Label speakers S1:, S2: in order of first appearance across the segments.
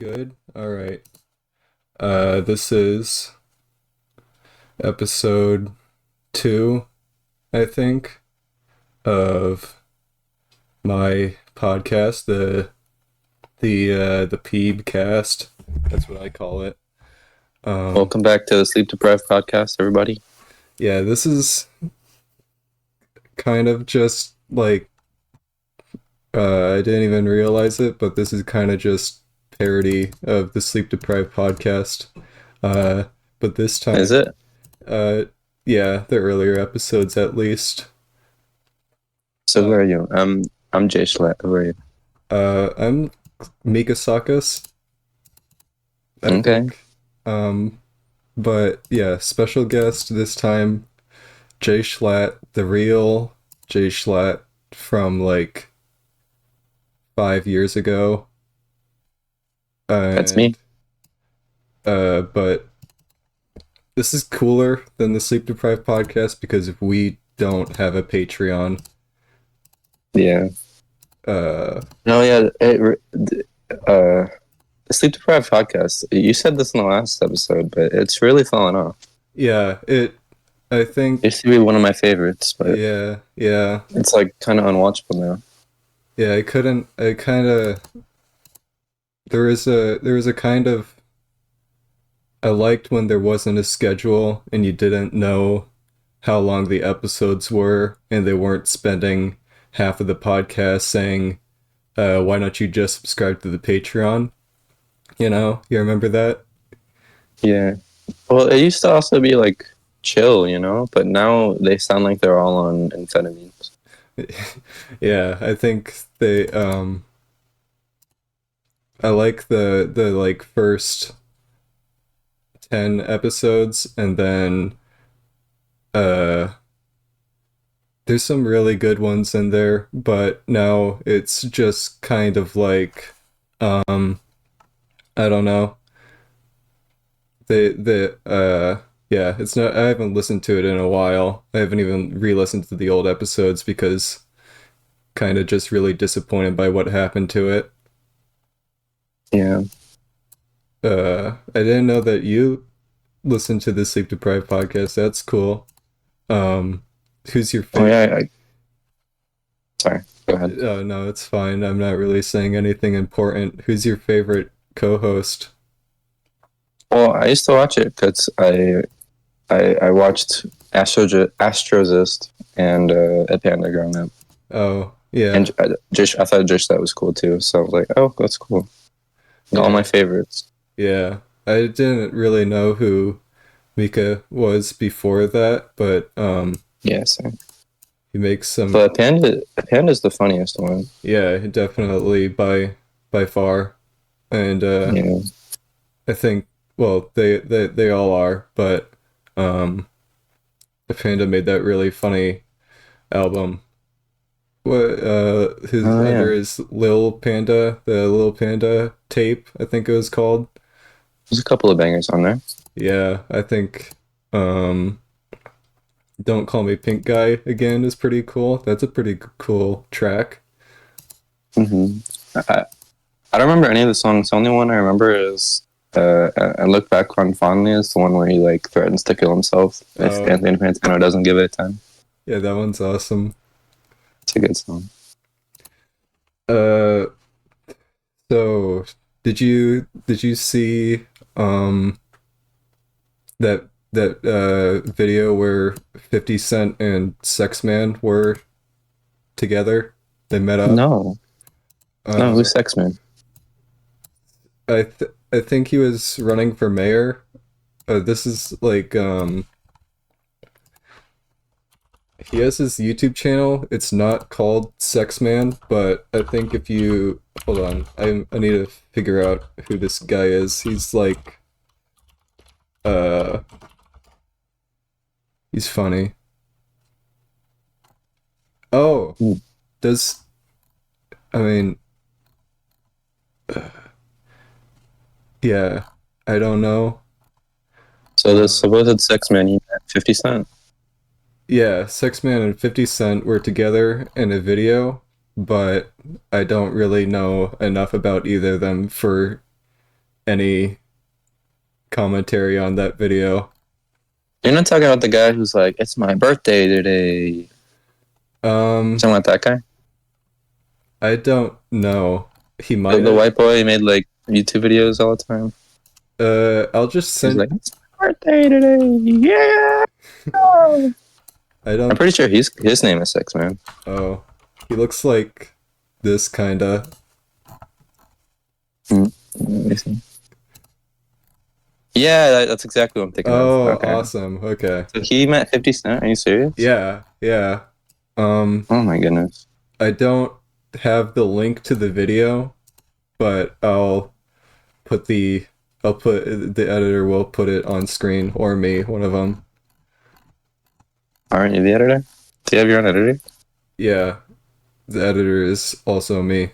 S1: Good. All right. This is episode 2, I think, of my podcast, the peebcast. That's what I call it.
S2: Welcome back to the Sleep Deprived Podcast, everybody.
S1: Yeah, this is kind of just like I didn't even realize it, but this is kind of just parody of the Sleep Deprived podcast. Uh, but this time,
S2: Is it?
S1: uh, yeah, the earlier episodes at least.
S2: So who
S1: Uh,
S2: are you? I'm Jay Schlatt. Who are you?
S1: I'm Mika Sakas, I
S2: Okay.
S1: think. Um, but yeah, special guest this time, Jay Schlatt, the real Jay Schlatt from like 5 years ago.
S2: That's me.
S1: And but this is cooler than the Sleep Deprived podcast because we don't have a Patreon.
S2: Yeah.
S1: Uh,
S2: No, yeah. The Sleep Deprived Podcast. You said this in the last episode, but it's really fallen off.
S1: yeah, I
S2: It
S1: think,
S2: used to be one of my favorites, but
S1: yeah.
S2: it's like kind of unwatchable now.
S1: Yeah, I kind of, there was a kind of, I liked when there wasn't a schedule and you didn't know how long the episodes were and they weren't spending half of the podcast saying, why don't you just subscribe to the Patreon? You remember that?
S2: Yeah. Well, it used to also be like chill, but now they sound like they're all on amphetamines.
S1: Yeah, I think I like the like first 10 episodes and then uh there's some really good ones in there, but now it's just kind of like I don't know. Yeah, it's not, I haven't listened to it in a while. I haven't even re-listened to the old episodes because kind of just really disappointed by what happened to it.
S2: Yeah.
S1: I didn't know that you listen to the Sleep Deprived podcast. That's cool. Um, who's your
S2: Oh,
S1: favorite?
S2: yeah. Sorry. Go ahead.
S1: Oh no, it's fine. I'm not really saying anything important. Who's your favorite co-host?
S2: Well, I used to watch it because I watched Astrozist and Panda growing up,
S1: Oh yeah,
S2: and I thought Jish that was cool too. So I was like, oh, that's cool. All my
S1: yeah,
S2: favorites.
S1: yeah. I didn't really know who Mika was before that, but
S2: Yeah, so
S1: he makes some.
S2: but Panda's the funniest one.
S1: Yeah, definitely by far, and
S2: Yeah,
S1: I think well they all are, but um, the Panda made that really funny album. What his
S2: oh
S1: under
S2: yeah,
S1: his Lil Panda, the Lil Panda tape, I think it was called.
S2: there's a couple of bangers on there.
S1: Yeah, I think um Don't Call Me Pink Guy again is pretty cool. That's a pretty cool track.
S2: hmm I, I don't remember any of the songs. The only one I remember is I look back on fondly is the one where he like threatens to kill himself if
S1: Oh,
S2: Anthony Fantano doesn't give it time.
S1: yeah, that one's awesome.
S2: It's a good song.
S1: Uh so did you see um that video where 50 Cent and Sex Man were together? They met up.
S2: No, no,
S1: Uh
S2: who's Sex Man?
S1: I think he was running for mayor. This is like he has his YouTube channel. It's not called Sex Man, but I think if you hold on, I need to figure out who this guy is. He's like uh he's funny. Oh,
S2: Hmm.
S1: does I mean yeah, I don't know.
S2: So this
S1: Uh
S2: supposed Sex Man, he met 50 Cent.
S1: yeah, Sex Man and 50 Cent were together in a video, but I don't really know enough about either of them for any commentary on that video.
S2: You're not talking about the guy who's like, "It's my birthday today."
S1: Um,
S2: Talking about that guy,
S1: I don't know. He might
S2: the
S1: have.
S2: white boy who made like YouTube videos all the time.
S1: I'll just
S2: He's
S1: send.
S2: like, "It's my birthday today, yeah."
S1: I
S2: I'm
S1: don't.
S2: pretty sure his name is Six Man.
S1: Oh, he looks like this kinda.
S2: Let me see. Yeah, that's exactly what I'm thinking of.
S1: Oh,
S2: Okay,
S1: awesome. Okay.
S2: so he met 50 Cent. Are you serious?
S1: Yeah, yeah. Um,
S2: Oh my goodness.
S1: I don't have the link to the video, but put the I'll put the editor will put it on screen, or me, one of them.
S2: Aren't you the editor? Do you have your own editor?
S1: Yeah, the editor is also me.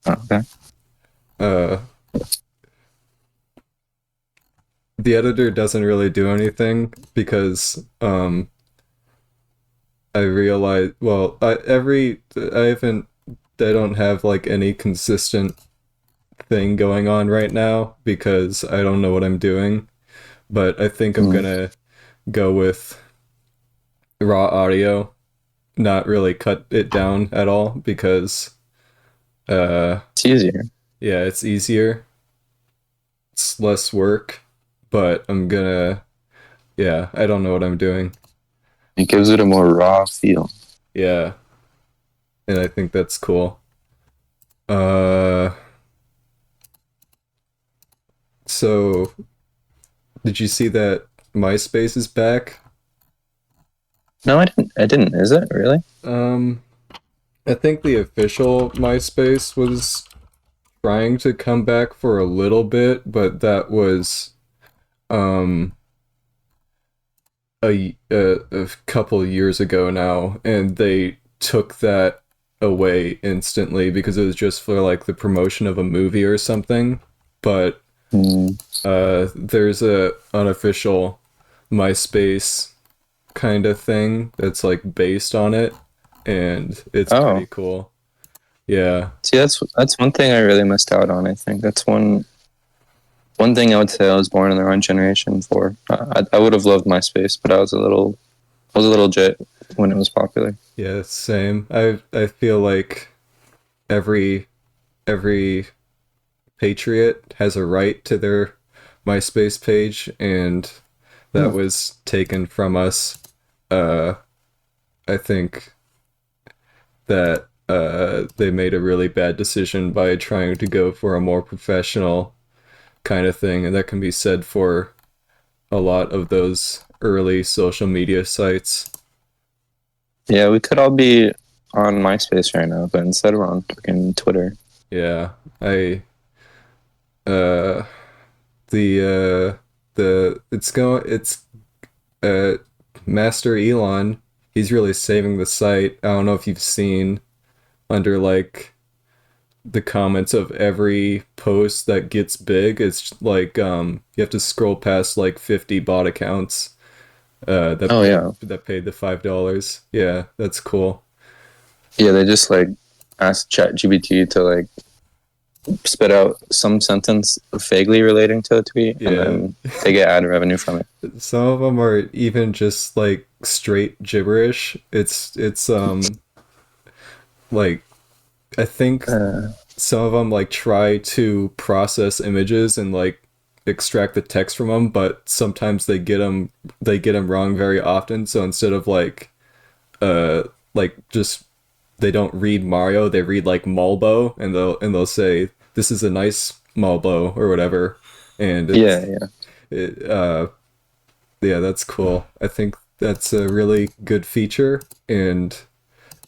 S2: Oh, okay.
S1: Uh, the editor doesn't really do anything because I realize well, I don't have like any consistent thing going on right now because I don't know what I'm doing, but I think I'm
S2: Hmm.
S1: gonna go with raw audio, not really cut it down at all because uh
S2: It's easier.
S1: yeah, it's easier. It's less work, but yeah, I don't know what I'm doing.
S2: It gives it a more raw feel.
S1: Yeah, and I think that's cool. Uh so did you see that MySpace is back?
S2: No, I didn't. I didn't. Is it really?
S1: Um I think the official MySpace was trying to come back for a little bit, but that was um a couple years ago now, and they took that away instantly because it was just for like the promotion of a movie or something. But
S2: Hmm.
S1: there's a unofficial MySpace kind of thing that's like based on it, and it's
S2: Oh,
S1: pretty cool. Yeah,
S2: see, that's one thing I really missed out on. I think that's one thing I would say I was born in the wrong generation for. I would have loved MySpace, but I was a little jit when it was popular.
S1: yeah, same. I feel like every every patriot has a right to their MySpace page, and that
S2: Hmm.
S1: was taken from us. Uh, I think that they made a really bad decision by trying to go for a more professional kind of thing, and that can be said for a lot of those early social media sites.
S2: Yeah, we could all be on MySpace right now, but instead we're on fucking Twitter.
S1: Yeah, I uh the it's uh Master Elon, he's really saving the site. I don't know if you've seen under like the comments of every post that gets big, it's like you have to scroll past like 50 bot accounts
S2: Oh yeah,
S1: that paid the $5. Yeah, that's cool.
S2: yeah. They just like asked ChatGPT to like spit out some sentence vaguely relating to a tweet, and
S1: Yeah.
S2: then they get ad revenue from it.
S1: Some of them are even just like straight gibberish. It's like I think
S2: Uh,
S1: some of them like try to process images and like extract the text from them, but sometimes they get them wrong very often. So instead of uh like just they don't read Mario, they read like Malbo, and they'll say this is a nice Malbo or whatever, and
S2: yeah, yeah,
S1: it yeah, that's cool. I think that's a really good feature, and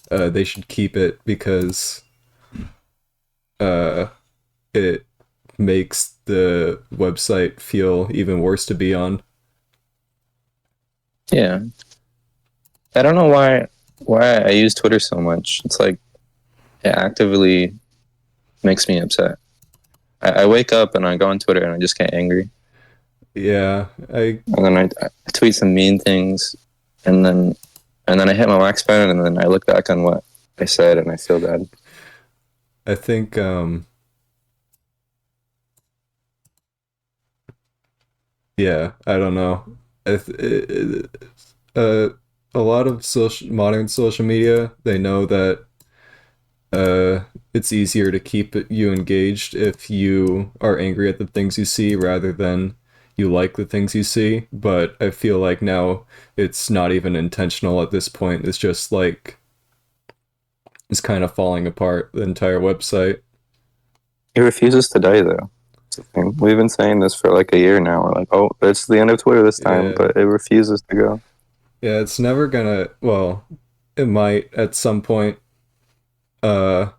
S1: they should keep it because uh it makes the website feel even worse to be on.
S2: yeah. I don't know why I use Twitter so much. It's like it actively makes me upset. I wake up and I go on Twitter and I just get angry,
S1: Yeah,
S2: and then I tweet some mean things, and then I hit my wax pen, and then I look back on what I said, and I feel bad.
S1: I think Yeah, I don't know. Uh, a lot of modern social media, they know that uh, it's easier to keep you engaged if you are angry at the things you see rather than you like the things you see. But I feel like now it's not even intentional at this point. It's just like it's kind of falling apart, the entire website.
S2: It refuses to die, though. It's the thing. We've been saying this for like a year now. We're like, oh, it's the end of Twitter this time,
S1: Yeah.
S2: but it refuses to go.
S1: Yeah, it's never gonna, well, it might at some point. Uh,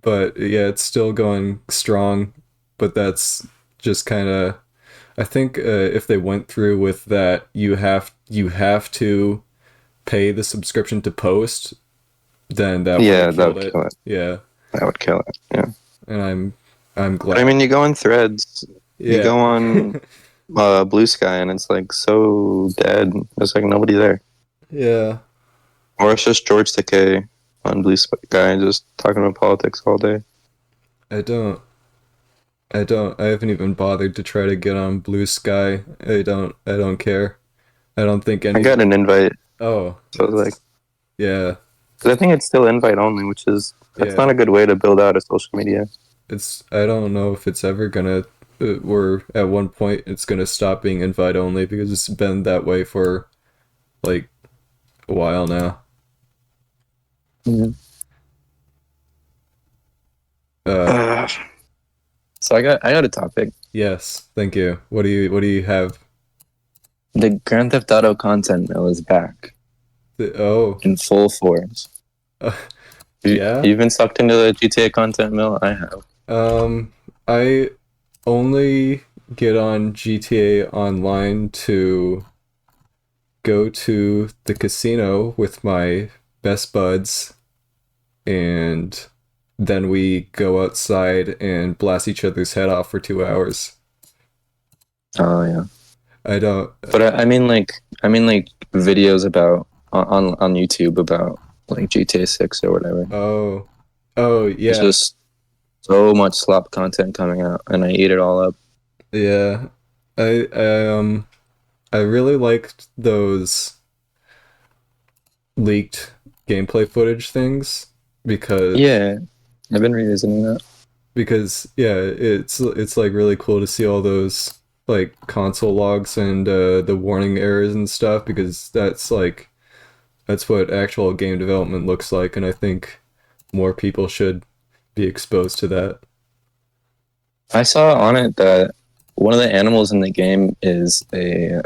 S1: but yeah, it's still going strong. But that's just kind of, I think if they went through with that, you have to pay the subscription to post, then that would have
S2: Yeah, that
S1: killed
S2: would
S1: it.
S2: kill it.
S1: Yeah,
S2: That would kill it. Yeah.
S1: and I'm
S2: But I
S1: glad.
S2: mean, you go on Threads, you
S1: Yeah,
S2: go on Blue Sky, and it's like so dead. There's like nobody there.
S1: yeah.
S2: Or it's just George Takei on Blue Sky just talking about politics all day.
S1: I don't. I haven't even bothered to try to get on Blue Sky. I don't care. I don't think
S2: I
S1: any.
S2: got an invite,
S1: Oh,
S2: so I was like,
S1: yeah,
S2: because I think it's still invite only, which is that's not
S1: yeah.
S2: a good way to build out a social media.
S1: It's I don't know if it's ever gonna or at one point it's gonna stop being invite only because it's been that way for like a while now.
S2: Mhm.
S1: Uh
S2: So I got a topic.
S1: yes, thank you. What do you have?
S2: The Grand Theft Auto content mill is back
S1: Oh,
S2: in full force.
S1: uh,
S2: You,
S1: yeah.
S2: you've been sucked into the GTA content mill. I have.
S1: Um I only get on GTA online to go to the casino with my best buds and then we go outside and blast each other's head off for 2 hours.
S2: Oh yeah.
S1: I don't.
S2: But I mean like videos about on YouTube about like GTA 6 or whatever.
S1: Oh, oh
S2: It's
S1: yeah,
S2: just so much slop content coming out, and I eat it all up.
S1: yeah. I really liked those leaked gameplay footage things because
S2: Yeah, I've been revisiting that.
S1: yeah, it's like really cool to see all those like console logs and the warning errors and stuff because that's what actual game development looks like, and I think more people should be exposed to that.
S2: I saw on it that one of the animals in the game is a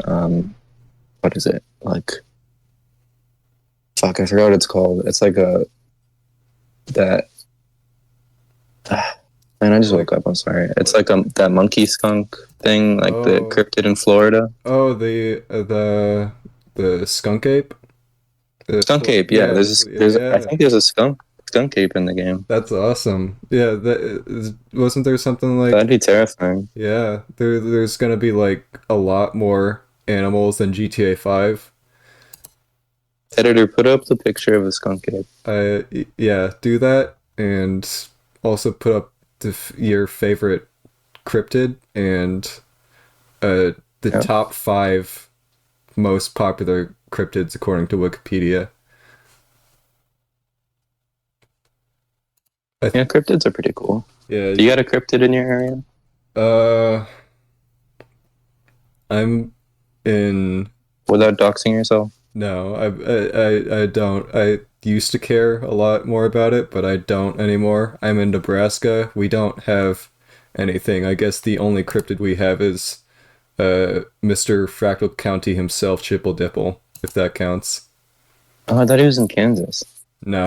S2: what is it? Like fuck, I forgot what it's called. It's like a that man, I just
S1: Like,
S2: woke up, I'm sorry. It's like that monkey skunk thing, like the
S1: oh,
S2: cryptid in Florida.
S1: oh, the skunk ape.
S2: Skunk ape, yeah.
S1: Yeah,
S2: There's I
S1: yeah.
S2: think there's a skunk ape in the game.
S1: That's awesome. Yeah, wasn't there something like
S2: That'd be terrifying.
S1: yeah, there's gonna be like a lot more animals than GTA 5.
S2: Editor, put up the picture of a skunk ape.
S1: Yeah, do that and also put up your favorite cryptid and the
S2: Yeah.
S1: top 5 most popular cryptids according to Wikipedia. I
S2: Yeah,
S1: th-
S2: cryptids are pretty cool.
S1: yeah,
S2: Do you got a cryptid in your area?
S1: uh I'm in
S2: Without doxing yourself?
S1: no, I don't. I used to care a lot more about it, but I don't anymore. I'm in Nebraska. We don't have anything. I guess the only cryptid we have is Mr. Fractal County himself, Chipple Dipple, if that counts.
S2: Oh, I thought he was in Kansas.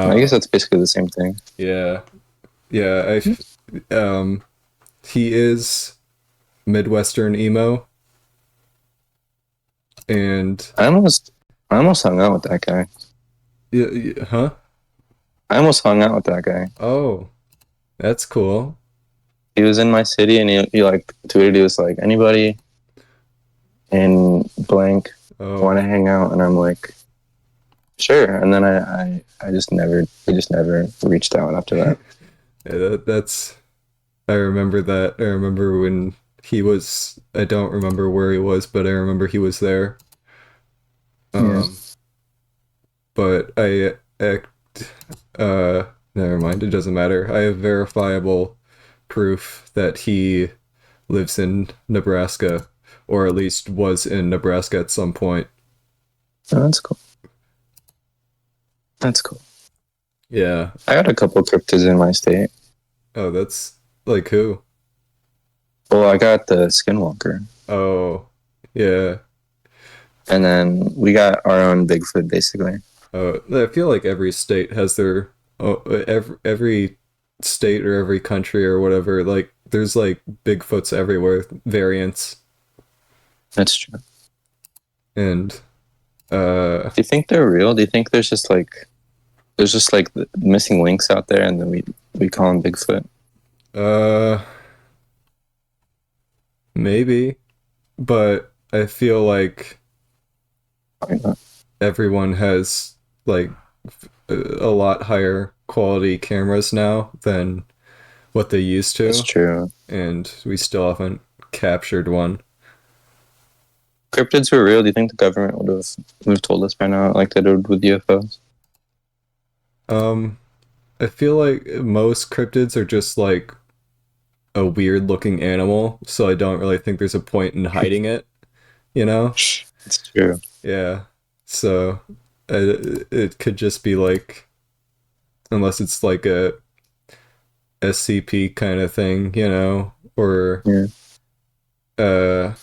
S2: I guess
S1: No,
S2: that's basically the same thing.
S1: yeah, yeah. He is Midwestern emo, and
S2: I almost I almost hung out with that guy.
S1: yeah, huh?
S2: I almost hung out with that guy.
S1: Oh, that's cool.
S2: He was in my city and he like tweeted, he was like, anybody in blank want
S1: Oh,
S2: to hang out? And I'm like, sure. And then I just never, we just never reached out after
S1: yeah,
S2: that.
S1: that's. I remember that. I remember when he was. I don't remember where he was, but I remember he was there.
S2: Yeah.
S1: Um, but never mind. It doesn't matter. I have verifiable proof that he lives in Nebraska, or at least was in Nebraska at some point.
S2: Oh, that's cool. That's cool.
S1: Yeah.
S2: I got a couple cryptids in my state.
S1: Oh, that's like who?
S2: Well, I got the Skinwalker,
S1: Oh, yeah.
S2: and then we got our own Bigfoot, basically.
S1: I feel like every state has their every state or every country or whatever. Like, there's like Bigfoots everywhere, variants,
S2: That's true.
S1: and
S2: Do you think they're real? Do you think there's just like missing links out there, and then we call them Bigfoot?
S1: uh, maybe, but I feel like
S2: Probably not.
S1: everyone has like a lot higher quality cameras now than what they used
S2: That's
S1: to,
S2: true.
S1: and we still haven't captured one.
S2: Cryptids were real. Do you think the government would have told us by now, like they did with UFOs?
S1: Um, I feel like most cryptids are just like a weird looking animal, so I don't really think there's a point in hiding it, you know?
S2: It's true.
S1: Yeah. So it could just be like, unless it's like a SCP kind of thing, or
S2: Yeah.
S1: uh,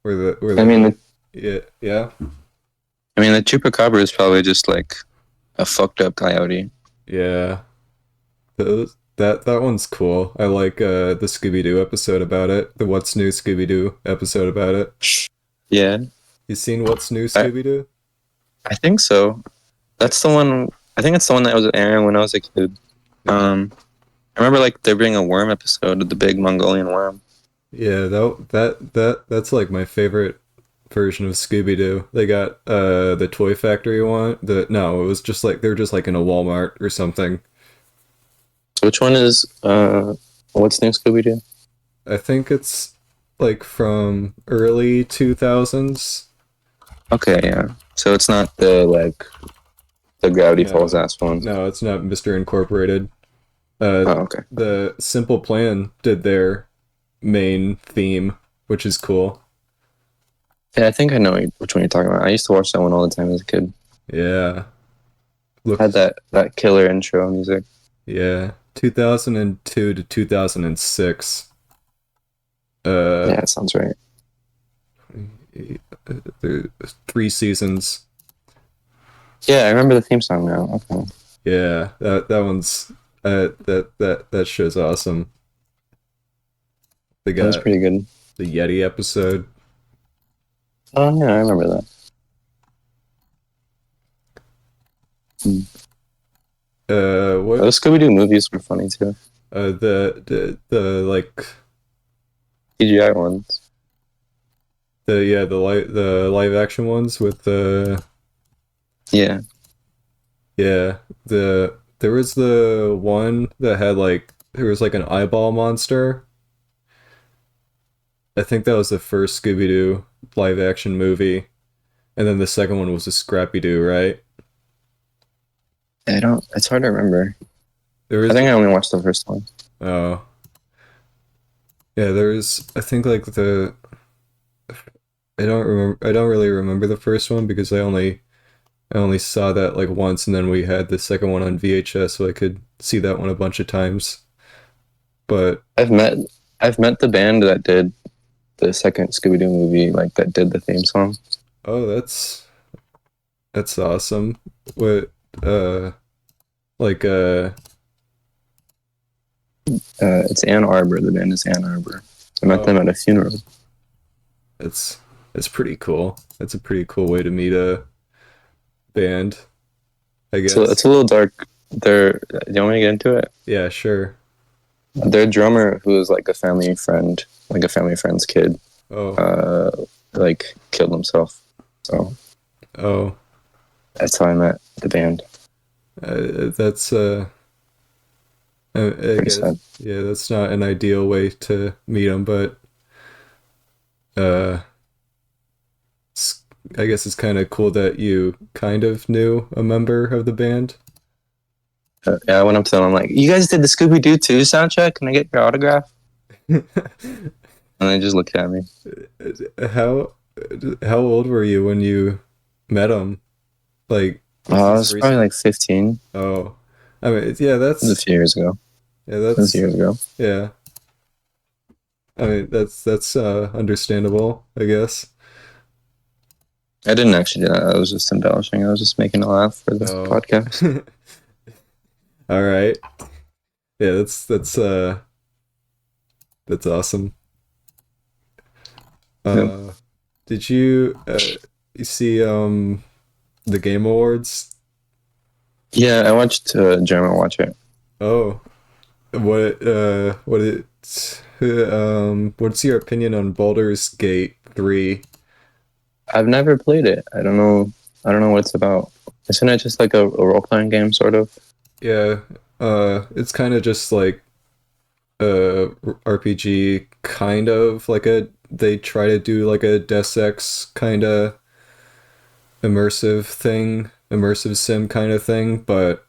S1: where
S2: I
S1: the
S2: mean,
S1: like, yeah, yeah,
S2: the chupacabra is probably just like a fucked up coyote.
S1: yeah. That one's cool. I like the Scooby Doo episode about it, the What's New Scooby Doo episode about it.
S2: Yeah,
S1: You seen What's New
S2: I
S1: Scooby Doo?
S2: I think so. That's the one. I think it's the one that was airing when I was a kid. I remember like there being a worm episode of the big Mongolian worm.
S1: Yeah, that's like my favorite version of Scooby Doo. They got the Toy Factory one. The no, it was just like they're just like in a Walmart or something.
S2: So which one is what's new Scooby Doo?
S1: I think it's like from early 2000s.
S2: Okay, yeah. So it's not the Gravity Falls
S1: No.
S2: ass one.
S1: No, it's not Mr. Incorporated.
S2: Oh, okay.
S1: The Simple Plan did their main theme, which is cool.
S2: Yeah, I think I know which one you're talking about. I used to watch that one all the time as a kid.
S1: Yeah.
S2: Had
S1: Looks
S2: that killer intro music.
S1: yeah. 2002 to 2006. Uh
S2: Yeah, that sounds right.
S1: there- 3 seasons.
S2: Yeah, I remember the theme song now. Okay.
S1: Yeah, that one's that show's awesome. They
S2: That was
S1: got
S2: pretty good.
S1: the Yeti episode.
S2: Oh yeah, I remember that.
S1: What
S2: Those Scooby Doo movies were funny too.
S1: the like
S2: CGI ones.
S1: the live action ones with the
S2: Yeah.
S1: yeah there was the one that had like there was like an eyeball monster. I think that was the first Scooby Doo live action movie, and then the second one was a Scrappy Doo, right?
S2: I don't. It's hard to remember.
S1: There
S2: I
S1: was
S2: think I only watched the first one.
S1: oh yeah, there's I think like the I don't really remember the first one because I only saw that like once, and then we had the second one on VHS, so I could see that one a bunch of times. But
S2: I've met I've met the band that did the second Scooby Doo movie, like that did the theme song.
S1: oh, that's awesome. What uh like
S2: It's Ann Arbor. The band is Ann Arbor. I met them
S1: oh
S2: at a funeral.
S1: it's it's pretty cool. That's a pretty cool way to meet a band, I
S2: So it's
S1: guess.
S2: a little dark. Do you want me to get into it?
S1: Yeah, sure.
S2: Their drummer, who is like a family friend, like a family friend's kid,
S1: Oh,
S2: uh, like killed himself. So
S1: oh,
S2: that's how I met the band.
S1: that's I
S2: Pretty
S1: guess
S2: sad.
S1: yeah, that's not an ideal way to meet them, but Uh, it's, I guess it's kind of cool that you kind of knew a member of the band.
S2: Yeah, I went up to them. I'm like, "You guys did the Scooby Doo 2 soundtrack? Can I get your autograph?" And they just looked at me.
S1: how how old were you when you met him? Like, was
S2: I
S1: this
S2: was probably
S1: recent?
S2: like 15.
S1: Oh, I mean, yeah,
S2: It was a few years ago. It was
S1: that's
S2: years ago.
S1: yeah. I mean, that's understandable, I guess.
S2: I didn't actually do that. I was just embellishing. I was just making a laugh for the
S1: Oh,
S2: podcast.
S1: all right. Yeah, that's awesome.
S2: Yep.
S1: Uh, did you see the Game Awards?
S2: Yeah, I watched German watch it.
S1: Oh, what's your opinion on Baldur's Gate 3?
S2: I've never played it. I don't know. I don't know what it's about. Isn't it just like a role playing game, sort of?
S1: Yeah, it's kind of just like a RPG, kind of like a they try to do like a Deus Ex kind of immersive sim kind of thing, but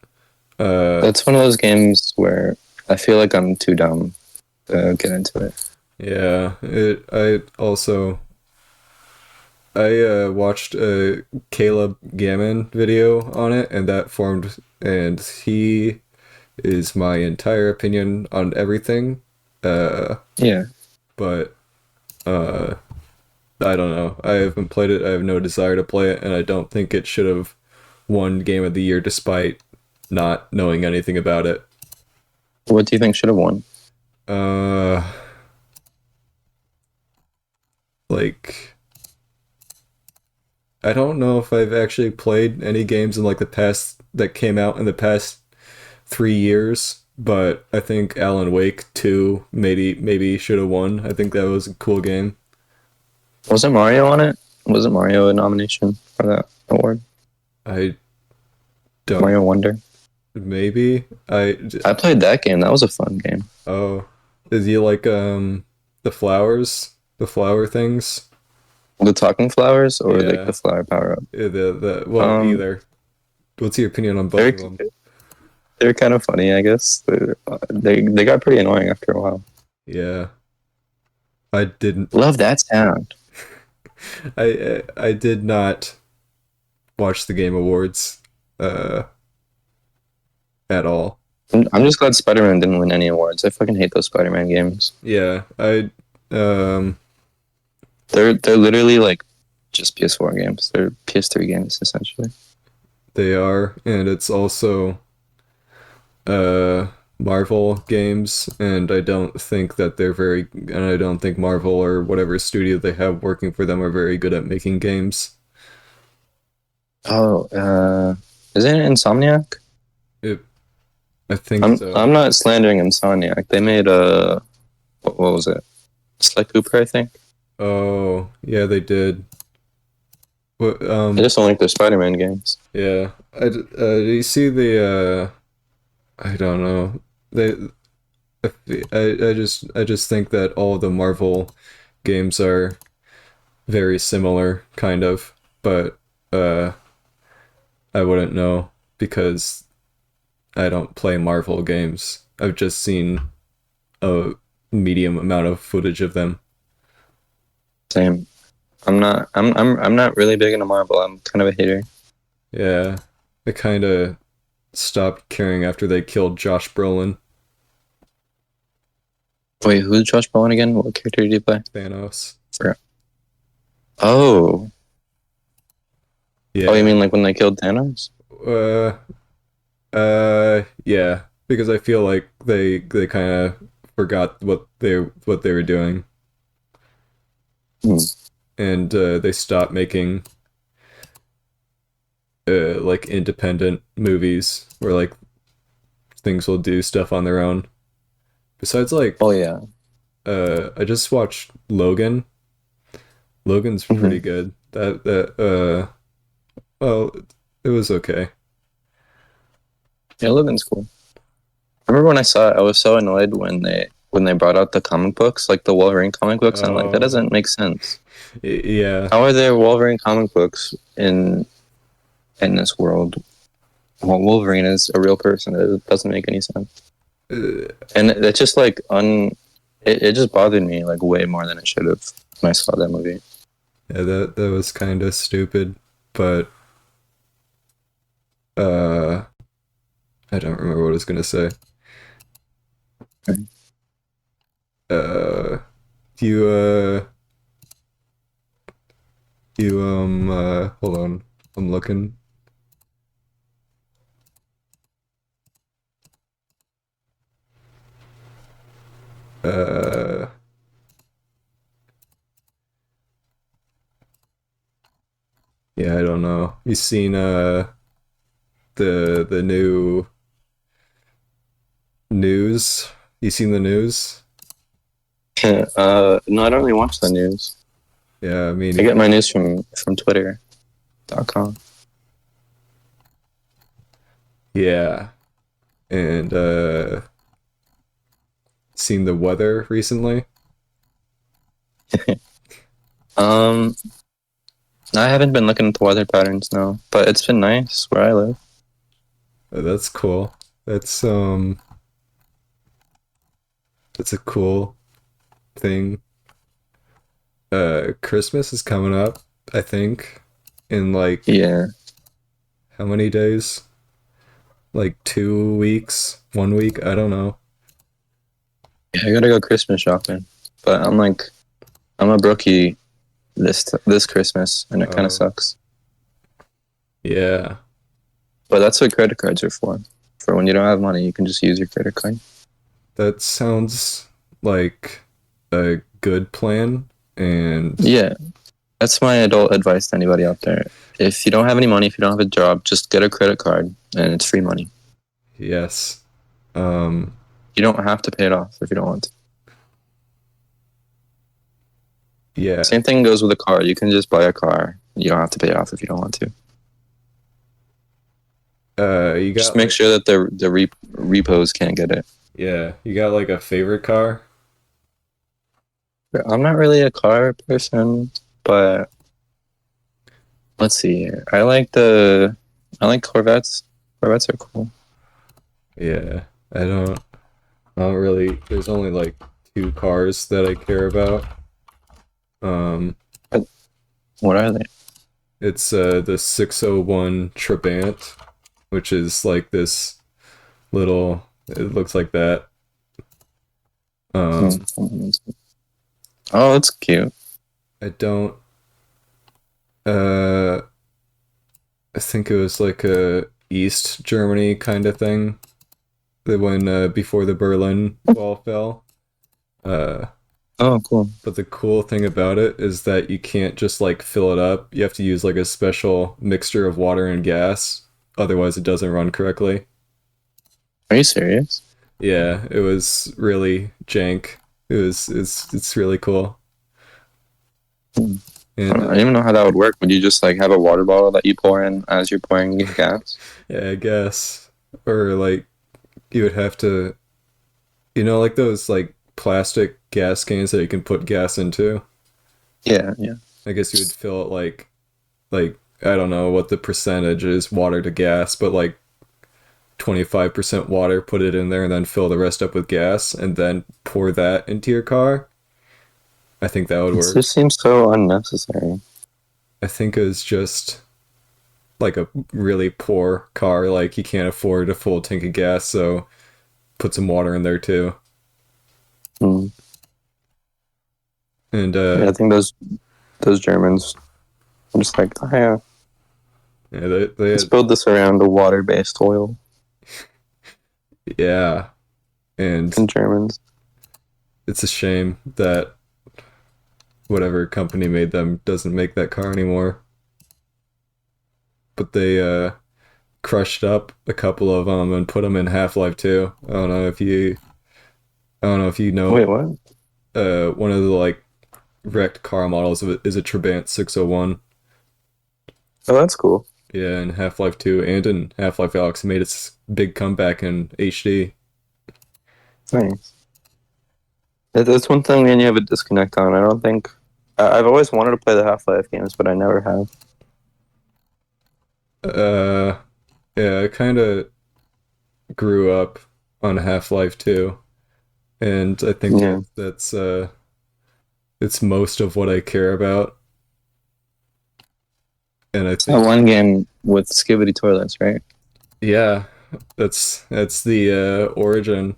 S1: uh
S2: That's one of those games where I feel like I'm too dumb to get into it.
S1: yeah, it I watched a Caleb Gammon video on it, and and he is my entire opinion on everything. Uh,
S2: Yeah.
S1: but uh, I don't know. I haven't played it. I have no desire to play it, and I don't think it should have won Game of the Year despite not knowing anything about it.
S2: What do you think should have won?
S1: Uh, like I don't know if I've actually played any games in like the past that came out in the past 3 years, but I think Alan Wake 2 maybe should have won. I think that was a cool game.
S2: Wasn't Mario on it? Wasn't Mario a nomination for that award?
S1: I don't
S2: Mario Wonder.
S1: maybe I
S2: I played that game. That was a fun game.
S1: oh is he like the flower things?
S2: The talking flowers or like
S1: Yeah,
S2: the flower power up?
S1: the well
S2: Um,
S1: either. What's your opinion on both
S2: they're
S1: of them?
S2: they're kind of funny, I guess. They got pretty annoying after a while.
S1: Yeah, I didn't.
S2: Love that sound.
S1: I did not watch the Game Awards uh at all.
S2: I'm just glad Spider-Man didn't win any awards. I fucking hate those Spider-Man games.
S1: Yeah, I um
S2: They're literally like just PS4 games. They're PS3 games essentially.
S1: they are, and it's also uh Marvel games, and I don't think Marvel or whatever studio they have working for them are very good at making games.
S2: Oh, isn't it Insomniac?
S1: It, I think so.
S2: I'm not slandering Insomniac. They made what was it? Sly Cooper, I think.
S1: Oh, yeah, they did. What
S2: I just don't like their Spider-Man games.
S1: yeah. Do you see the I don't know. They I just think that all of the Marvel games are very similar, kind of, but uh, I wouldn't know because I don't play Marvel games. I've just seen a medium amount of footage of them.
S2: Same. I'm not really big into Marvel. I'm kind of a hater.
S1: Yeah, I kind of stopped caring after they killed Josh Brolin,
S2: Wait, who's Josh Brolin again? What character did he play?
S1: Thanos.
S2: Forgot. Oh. Oh, you
S1: Yeah.
S2: mean like when they killed Thanos?
S1: Uh. Yeah. Because I feel like they kind of forgot what they were doing,
S2: Hmm.
S1: and they stopped making like independent movies where like things will do stuff on their own. Besides, like,
S2: Oh yeah.
S1: I just watched Logan. Logan's pretty
S2: Hmm.
S1: good. Well, it was okay.
S2: Yeah, Logan's cool. I remember when I saw it, I was so annoyed when when they brought out the comic books, like the Wolverine comic books. I'm like, that
S1: Oh,
S2: doesn't make sense.
S1: yeah.
S2: How are there Wolverine comic books in this world? Well, Wolverine is a real person. It doesn't make any sense.
S1: Uh,
S2: And it's just like it just bothered me like way more than it should have when I saw that movie.
S1: yeah, that was kind of stupid, but uh, I don't remember what I was gonna say. Uh, you hold on, I'm looking. Uh, yeah, I don't know. You seen the new news? You seen the news?
S2: No, I don't really watch the news.
S1: Yeah, I
S2: I
S1: mean,
S2: get my news from Twitter.com.
S1: yeah, and seen the weather recently.
S2: Um, I haven't been looking at the weather patterns now, but it's been nice where I live.
S1: That's cool. That's that's a cool thing. Christmas is coming up, I think, in like
S2: Yeah,
S1: how many days? Like 2 weeks, 1 week, I don't know.
S2: yeah, I gotta go Christmas shopping, but I'm a brookie this Christmas, and it kind of
S1: Oh,
S2: sucks.
S1: yeah.
S2: But that's what credit cards are for. For when you don't have money, you can just use your credit card.
S1: That sounds like a good plan. And
S2: Yeah, that's my adult advice to anybody out there. If you don't have any money, if you don't have a job, just get a credit card, and it's free money.
S1: yes, um,
S2: You don't have to pay it off if you don't want to.
S1: yeah.
S2: Same thing goes with a car. You can just buy a car. You don't have to pay it off if you don't want to.
S1: You
S2: Just
S1: got
S2: make
S1: like,
S2: sure that the repos can't get it.
S1: yeah, you got like a favorite car?
S2: I'm not really a car person, but let's see here. I like Corvettes. Corvettes are cool.
S1: Yeah, I don't really, there's only like two cars that I care about. Um,
S2: But what are they?
S1: it's the 601 Trabant, which is like this little, it looks like that.
S2: Hmm.
S1: Um,
S2: Oh, that's cute.
S1: I don't, uh, I think it was like a East Germany kind of thing. That when before the Berlin Wall fell. Uh,
S2: Oh, cool.
S1: but the cool thing about it is that you can't just like fill it up. You have to use like a special mixture of water and gas. Otherwise, it doesn't run correctly.
S2: Are you serious?
S1: Yeah, it was really jank. It's really cool.
S2: Hmm. I
S1: And
S2: don't even know how that would work. Would you just like have a water bottle that you pour in as you're pouring your gas?
S1: yeah, I guess, or like you would have to, like those like plastic gas cans that you can put gas into.
S2: Yeah, yeah.
S1: I guess you would fill it like I don't know what the percentage is water to gas, but like 25% water, put it in there and then fill the rest up with gas and then pour that into your car. I think that would
S2: It
S1: work.
S2: just seems so unnecessary.
S1: I think it was just like a really poor car, like you can't afford a full tank of gas, so put some water in there too.
S2: Hmm.
S1: And
S2: Yeah, I think those Germans are just like, oh yeah,
S1: yeah, they
S2: let's
S1: had,
S2: build this around a water-based oil
S1: yeah, and
S2: in Germans.
S1: it's a shame that whatever company made them doesn't make that car anymore. But they crushed up a couple of them and put them in Half Life 2. I don't know if you
S2: Wait,
S1: know.
S2: what?
S1: One of the like wrecked car models of it is a Trabant 601.
S2: Oh, that's cool.
S1: Yeah, in Half Life 2 and in Half Life Alex made its big comeback in HD.
S2: Nice. That's one thing me and you have a disconnect on. I don't think I've always wanted to play the Half-Life games, but I never have.
S1: Uh, yeah, I kind of grew up on Half-Life 2, and I think
S2: Yeah,
S1: that's it's most of what I care about. And I
S2: that
S1: think,
S2: one game with skibidi toilets, right?
S1: yeah, that's the origin.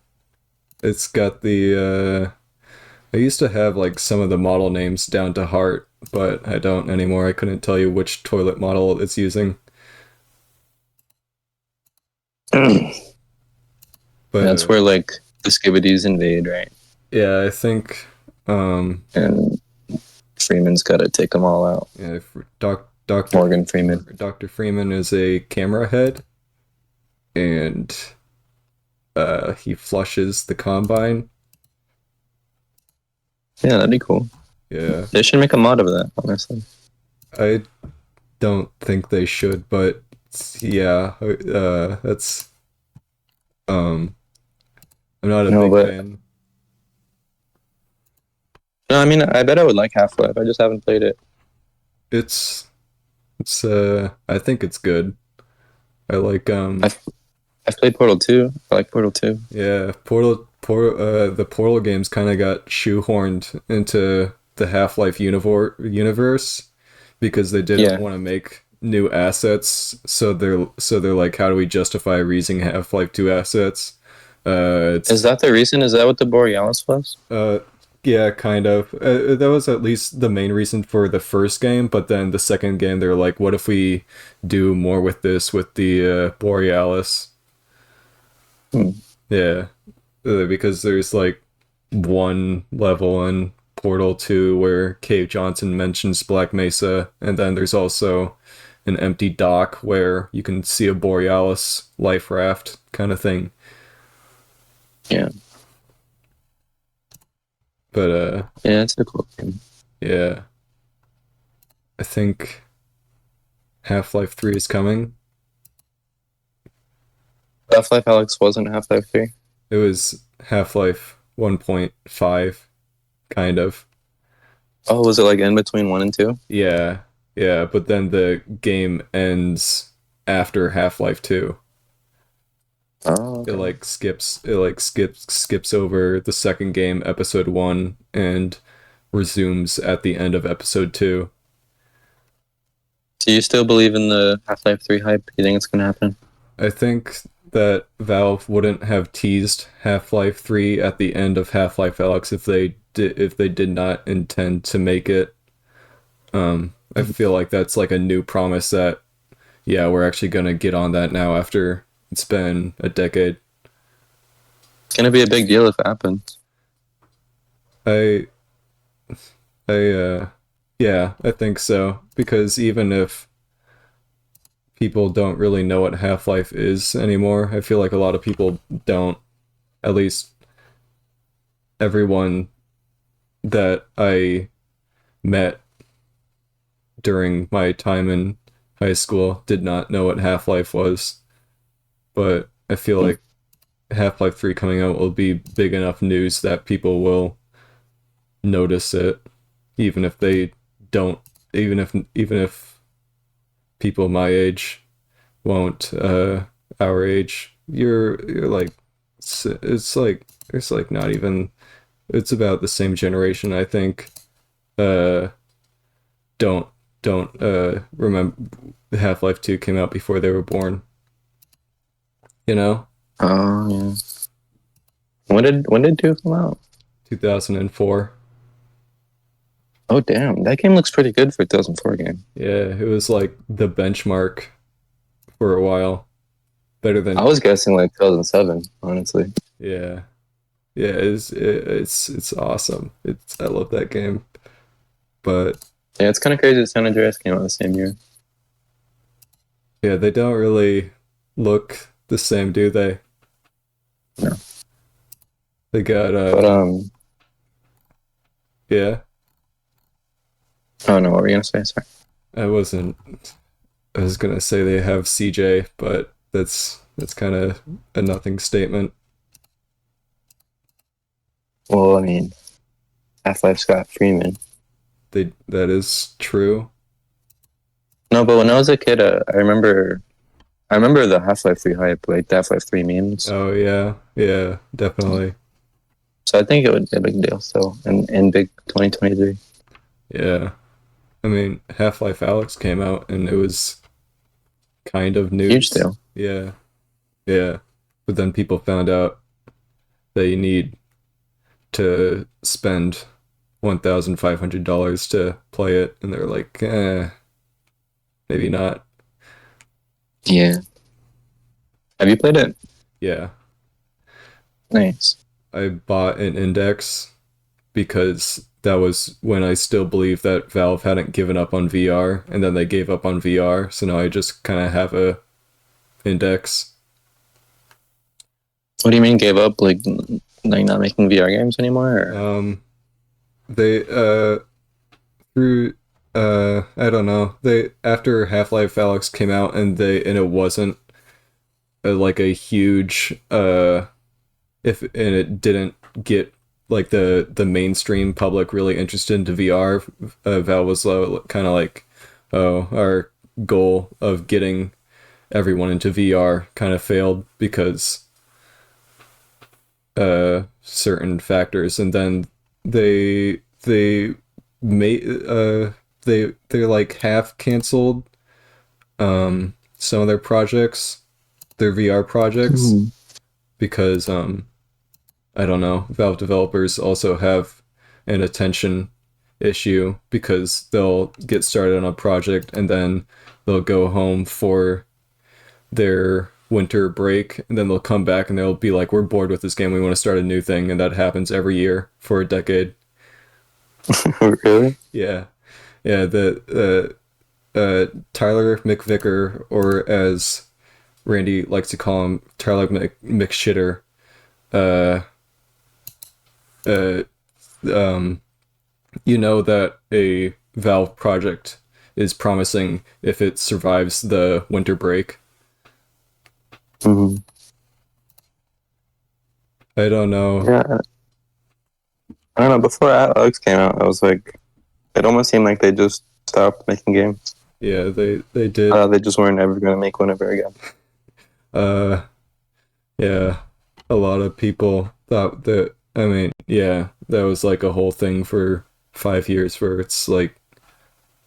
S1: It's got the I used to have like some of the model names down to heart, but I don't anymore. I couldn't tell you which toilet model it's using. But
S2: That's where like the skibidis invade, right?
S1: yeah, I think um
S2: And Freeman's got to take them all out.
S1: yeah, Dr.
S2: Morgan Freeman.
S1: Dr. Freeman is a camera head, and he flushes the combine.
S2: Yeah, that'd be cool.
S1: Yeah.
S2: They should make a mod of that, honestly.
S1: I don't think they should, but yeah, that's um I'm not a
S2: No,
S1: big
S2: but
S1: fan.
S2: no, I mean, I bet I would like Half Life. I just haven't played it.
S1: It's it's I think it's good. I like
S2: I've I've played Portal 2. I like Portal 2.
S1: yeah, the Portal games kind of got shoehorned into the Half-Life universe because they didn't
S2: Yeah.
S1: want to make new assets. So they're like, how do we justify reusing Half-Life 2 assets?
S2: Is
S1: It's
S2: that the reason? Is that what the Borealis was?
S1: uh yeah, kind of. That was at least the main reason for the first game, but then the second game they're like, what if we do more with this with the Borealis?
S2: Hmm.
S1: Yeah, because there's like one level in Portal 2 where Cave Johnson mentions Black Mesa, and then there's also an empty dock where you can see a Borealis life raft kind of thing.
S2: Yeah.
S1: But
S2: Yeah, it's a cool game.
S1: yeah, I think Half-Life 3 is coming.
S2: Half Life Alex wasn't Half Life 3.
S1: It was Half-Life 1.5, kind of.
S2: Oh, was it like in between 1 and 2?
S1: Yeah, yeah, but then the game ends after Half-Life 2.
S2: Oh,
S1: It
S2: okay.
S1: like skips over the second game, episode 1, and resumes at the end of episode 2.
S2: Do you still believe in the Half Life 3 hype? You think it's going to happen?
S1: I think that Valve wouldn't have teased Half-Life 3 at the end of Half-Life Alyx if they did not intend to make it. I feel like that's like a new promise that yeah, we're actually going to get on that now after it's been a decade.
S2: It's going to be a big deal if it happens.
S1: I I yeah, I think so because even if people don't really know what Half-Life is anymore, I feel like a lot of people don't. At least everyone that I met during my time in high school did not know what Half-Life was, but I feel
S2: Hmm.
S1: like Half-Life 3 coming out will be big enough news that people will notice it even if they don't even if people my age won't our age you're like it's like not even it's about the same generation I think uh don't don't remember Half-Life 2 came out before they were born, you know.
S2: Oh, yeah. When did 2 come out?
S1: 2004.
S2: Oh, damn. That game looks pretty good for a 2004 game.
S1: Yeah, it was like the benchmark for a while, better
S2: I
S1: than
S2: was guessing like 2007, honestly.
S1: yeah. Yeah, it's awesome. It's I love that game. But
S2: Yeah, it's kind of crazy that San Andreas came out the same year.
S1: yeah, they don't really look the same, do they?
S2: No.
S1: They got
S2: But,
S1: yeah,
S2: oh no, what were you going to say? Sorry.
S1: I wasn't I was gonna say they have CJ, but that's kind of a nothing statement.
S2: Well, I mean, Half-Life's got Freeman.
S1: That is true.
S2: No, but when I was a kid, I remember the Half-Life 3 hype, like the Half-Life 3 memes.
S1: Oh yeah, yeah, definitely.
S2: So I think it would be a big deal still in big 2023.
S1: Yeah. I mean, Half-Life Alex came out and it was kind of
S2: Huge
S1: news.
S2: deal.
S1: Yeah, yeah. But then people found out that you need to spend $1,500 to play it, and they're like, maybe not.
S2: Yeah. Have you played it?
S1: Yeah,
S2: Nice.
S1: I bought an index because that was when I still believed that Valve hadn't given up on VR, and then they gave up on VR, so now I just kind of have a index.
S2: What do you mean gave up? Like not making VR games anymore? Or?
S1: Um, they through I don't know, they after Half-Life Alyx came out and it wasn't like a huge if and it didn't get like the mainstream public really interested into VR. Valve was kind of like, oh, our goal of getting everyone into VR kind of failed because certain factors, and then they made they're like half canceled some of their projects, their VR projects,
S2: Mm.
S1: because I don't know, Valve developers also have an attention issue because they'll get started on a project and then they'll go home for their winter break and then they'll come back and they'll be like, we're bored with this game, we want to start a new thing, and that happens every year for a decade.
S2: Really?
S1: Yeah, yeah. The Tyler McVicker, or as Randy likes to call him, Tyler McShitter, uh, uh, um, you know that a Valve project is promising if it survives the winter break.
S2: Mm-hmm.
S1: I don't know.
S2: Yeah, I don't know. Before Alex came out, I was like, it almost seemed like they just stopped making games.
S1: Yeah, they did.
S2: They just weren't ever going to make one ever again.
S1: Uh, yeah, a lot of people thought that. I mean, yeah, that was like a whole thing for 5 years, where it's like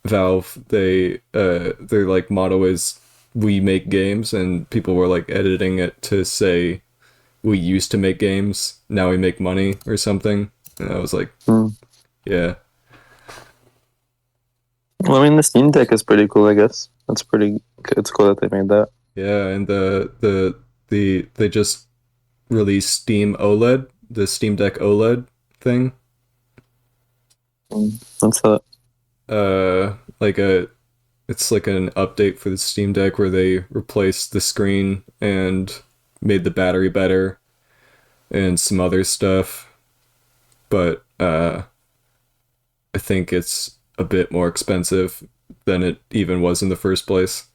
S1: Valve, their like motto is we make games, and people were like editing it to say we used to make games, now we make money or something. And I was like,
S2: Mm.
S1: yeah,
S2: Well, I mean, the Steam Deck is pretty cool, I guess. That's pretty. It's cool that they made that.
S1: yeah. And they just released Steam OLED, the Steam Deck OLED thing.
S2: That's that.
S1: Like a it's like an update for the Steam Deck where they replaced the screen and made the battery better and some other stuff. But I think it's a bit more expensive than it even was in the first place.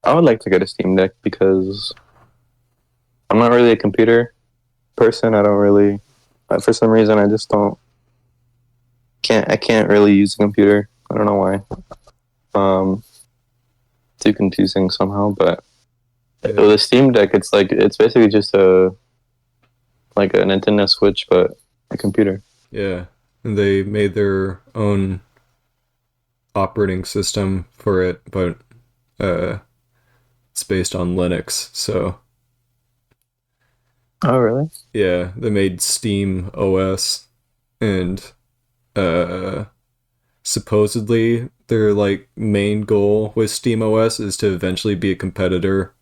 S2: I would like to get a Steam Deck because I'm not really a computer person. I don't really. For some reason, I just don't. I can't really use a computer. I don't know why. Um, too confusing somehow. But with
S1: Yeah,
S2: a Steam Deck, it's basically just like a Nintendo Switch, but a computer.
S1: yeah. And they made their own operating system for it, but uh, it's based on Linux. So
S2: Oh, really?
S1: yeah, they made Steam OS, and uh, supposedly their like main goal with Steam OS is to eventually be a competitor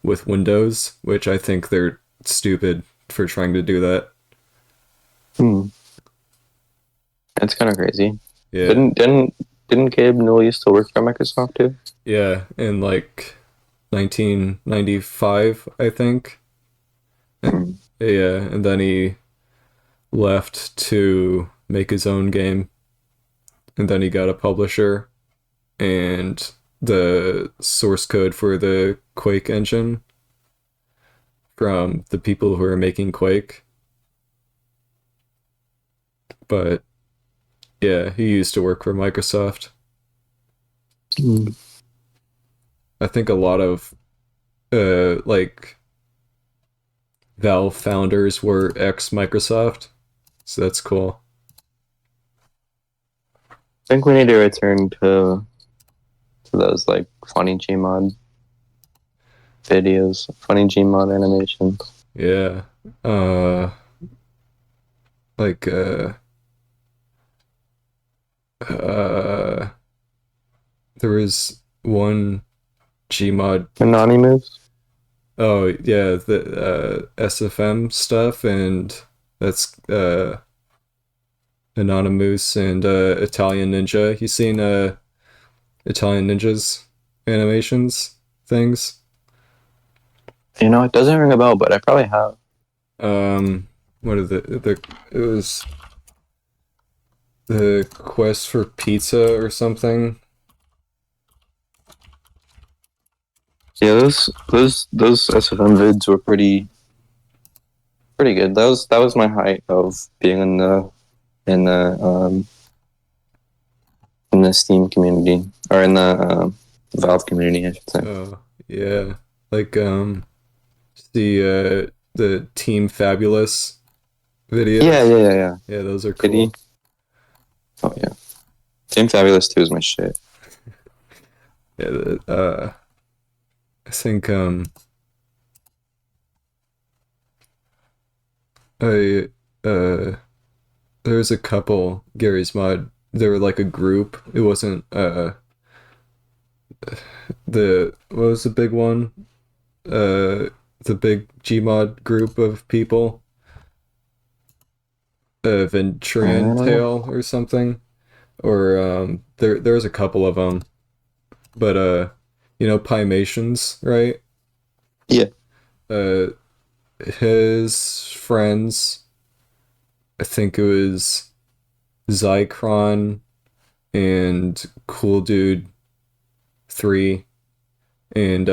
S1: with Windows, which I think they're stupid for trying to do that.
S2: Hmm. That's kind of crazy.
S1: Yeah,
S2: Didn't Gabe Newell used to work for Microsoft too?
S1: yeah, in like 1995, I think.
S2: Hmm.
S1: Yeah, and then he left to make his own game, and then he got a publisher, and the source code for the Quake engine from the people who are making Quake, but yeah, he used to work for Microsoft.
S2: Mm.
S1: I think a lot of like Valve founders were ex Microsoft, so that's cool.
S2: I think we need to return to those like funny Gmod videos, funny Gmod animations.
S1: Yeah. Uh like uh there was one Gmod.
S2: Anonymous.
S1: Oh yeah, the SFM stuff, and that's Anonymous and Italian Ninja. You seen Italian Ninjas animations things?
S2: You know, it doesn't ring a bell, but I probably have.
S1: Um, what are the it was the quest for pizza or something.
S2: Yeah, those SFM vids were pretty good. That was my height of being in the in the Steam community or in the Valve community, I should say.
S1: Oh yeah, like the Team Fabulous
S2: Yeah,
S1: videos.
S2: yeah, yeah, yeah.
S1: Yeah, those are
S2: Kitty.
S1: cool.
S2: Oh yeah. Team Fabulous 2 is my shit.
S1: Yeah, I think I there's a couple Gary's Mod. They were like a group. It wasn't the what was the big one? The big Gmod group of people. Venturian
S2: Uh,
S1: Tale or something. Or there was a couple of them. But you know Pymations, right?
S2: yeah.
S1: Uh his friends, I think it was Zycron and Cool Dude 3 and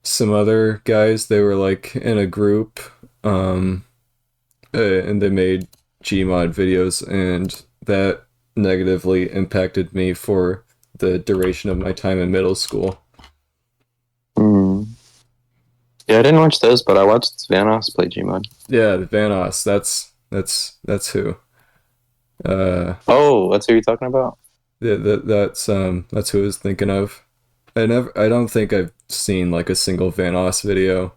S1: some other guys. They were like in a group, and they made Gmod videos, and that negatively impacted me for the duration of my time in middle school.
S2: Mm. Yeah, I didn't watch those, but I watched Vanos play Gmod.
S1: Yeah, Vanos. That's who. Uh,
S2: Oh, that's who you're talking about?
S1: that's who I was thinking of. I don't think I've seen like a single Vanos video.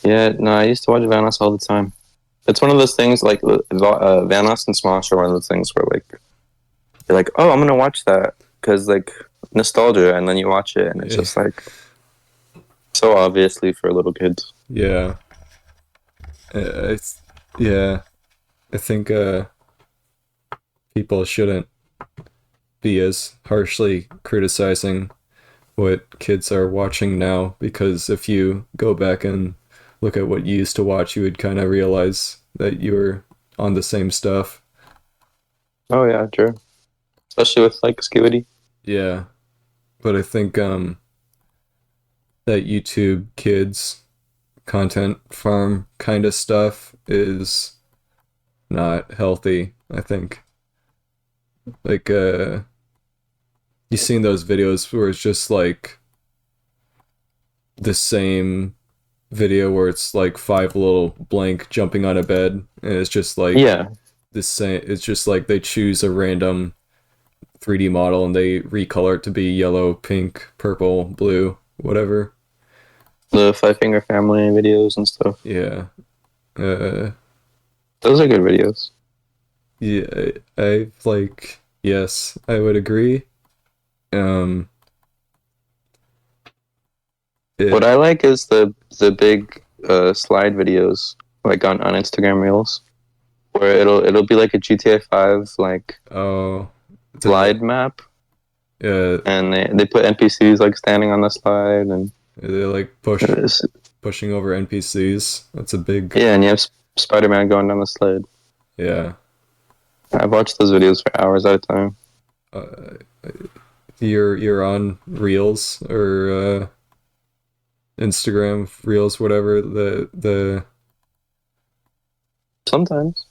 S2: Yeah, no, I used to watch Vanos all the time. It's one of those things like Vanos and Smosh are one of those things where like you're like, oh, I'm gonna watch that because like nostalgia, and then you watch it, and it's
S1: Yeah,
S2: just like so obviously for little kids.
S1: yeah, it's yeah. I think people shouldn't be as harshly criticizing what kids are watching now, because if you go back and look at what you used to watch, you would kind of realize that you were on the same stuff.
S2: Oh yeah, true. Especially with like Skibidi.
S1: Yeah, but I think that YouTube Kids content farm kind of stuff is not healthy. I think like you seen those videos where it's just like the same video where it's like five little blank jumping on a bed, and it's just like
S2: Yeah,
S1: the same. It's just like they choose a random 3D model and they recolor it to be yellow, pink, purple, blue, whatever.
S2: the Five Finger Family videos and stuff.
S1: Yeah. Uh,
S2: Those are good videos.
S1: yeah, I like, yes, I would agree. Um,
S2: What
S1: it,
S2: I like is the big slide videos like on Instagram Reels where it'll be like a GTA 5 like
S1: oh, the,
S2: slide map,
S1: uh,
S2: and they put NPCs like standing on the slide, and
S1: they like
S2: it's,
S1: pushing over NPCs. That's a big,
S2: yeah, and you have Spider-Man going down the slide.
S1: yeah.
S2: I've watched those videos for hours at a time.
S1: Uh, you're on Reels or Instagram Reels, whatever the
S2: Sometimes.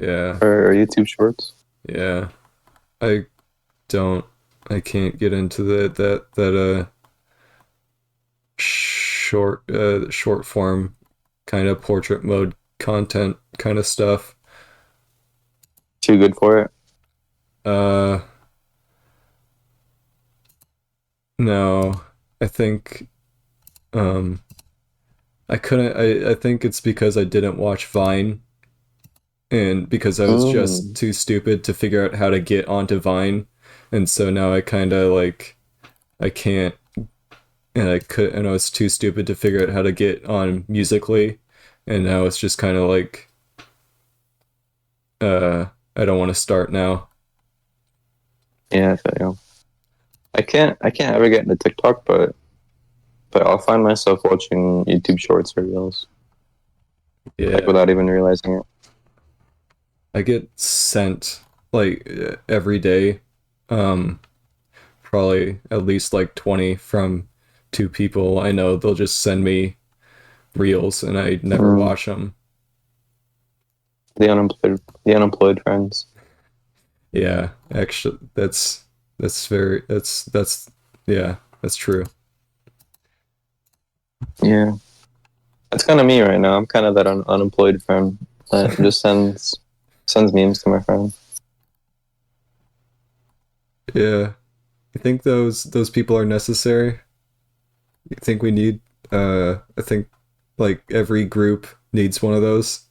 S1: yeah
S2: Or YouTube Shorts.
S1: yeah. I don't I can't get into that short form kind of portrait mode content kind of stuff.
S2: Too good for it.
S1: Uh, no, I think um I couldn't. I think it's because I didn't watch Vine and because I was just
S2: Mm.
S1: too stupid to figure out how to get onto Vine, and so now I kind of like I can't and I was too stupid to figure out how to get on Musically, and now it's just kind of like uh I don't want to start now.
S2: Yeah, I feel you. I can't ever get into TikTok, but I'll find myself watching YouTube Shorts or Reels, like
S1: Yeah,
S2: without even realizing it.
S1: I get sent like every day, um, probably at least like 20 from two people I know. They'll just send me reels and I never
S2: Mm.
S1: watch them.
S2: The unemployed friends.
S1: Yeah, actually, that's very that's yeah, that's true.
S2: Yeah, that's kind of me right now. I'm kind of that unemployed friend that just sends memes to my friend.
S1: Yeah, I think those people are necessary. I think we need I think like every group needs one of those,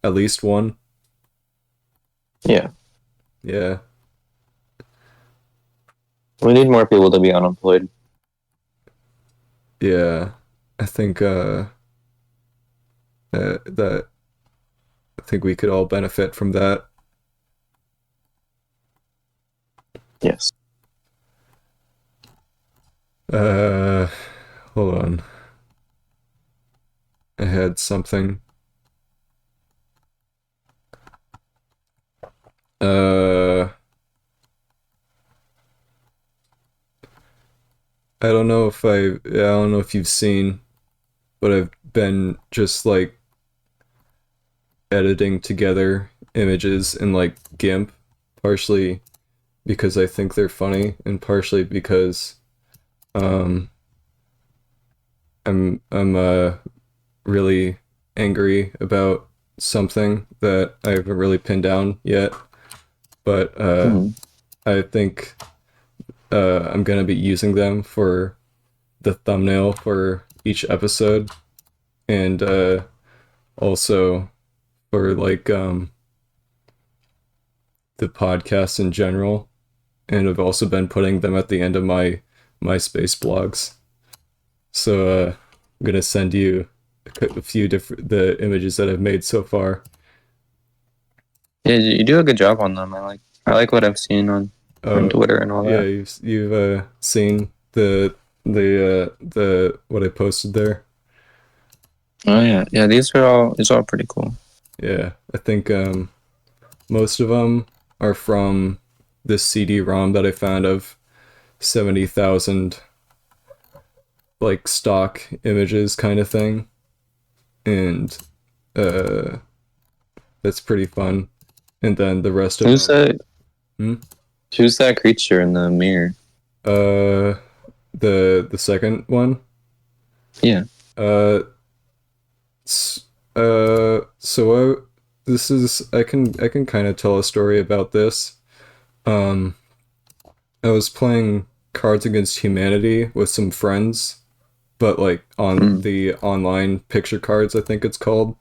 S1: at least one.
S2: Yeah,
S1: Yeah,
S2: we need more people to be unemployed.
S1: yeah. I think that I think we could all benefit from that.
S2: Yes.
S1: Uh, hold on. I had something. Uh, I don't know if you've seen, but I've been just like editing together images in like GIMP, partially because I think they're funny and partially because um I'm really angry about something that I haven't really pinned down yet, but
S2: Mm.
S1: I think I'm gonna be using them for the thumbnail for each episode and also for like the podcast in general. And I've also been putting them at the end of my MySpace blogs. So I'm gonna send you a few different the images that I've made so far.
S2: Yeah, you do a good job on them. I like what I've seen on
S1: Oh
S2: Twitter and all
S1: yeah,
S2: that.
S1: you've seen the what I posted there.
S2: Oh yeah, yeah. These are all pretty cool.
S1: Yeah, I think most of them are from this CD-ROM that I found of 70,000 like stock images kind of thing, and uh, that's pretty fun. And then the rest of
S2: Who's
S1: them,
S2: that?
S1: hmm?
S2: Who's that creature in the mirror?
S1: uh, the second one,
S2: Yeah.
S1: uh, so this is I can kind of tell a story about this. Um, I was playing Cards Against Humanity with some friends, but like on
S2: Mm.
S1: the online picture cards, I think it's called.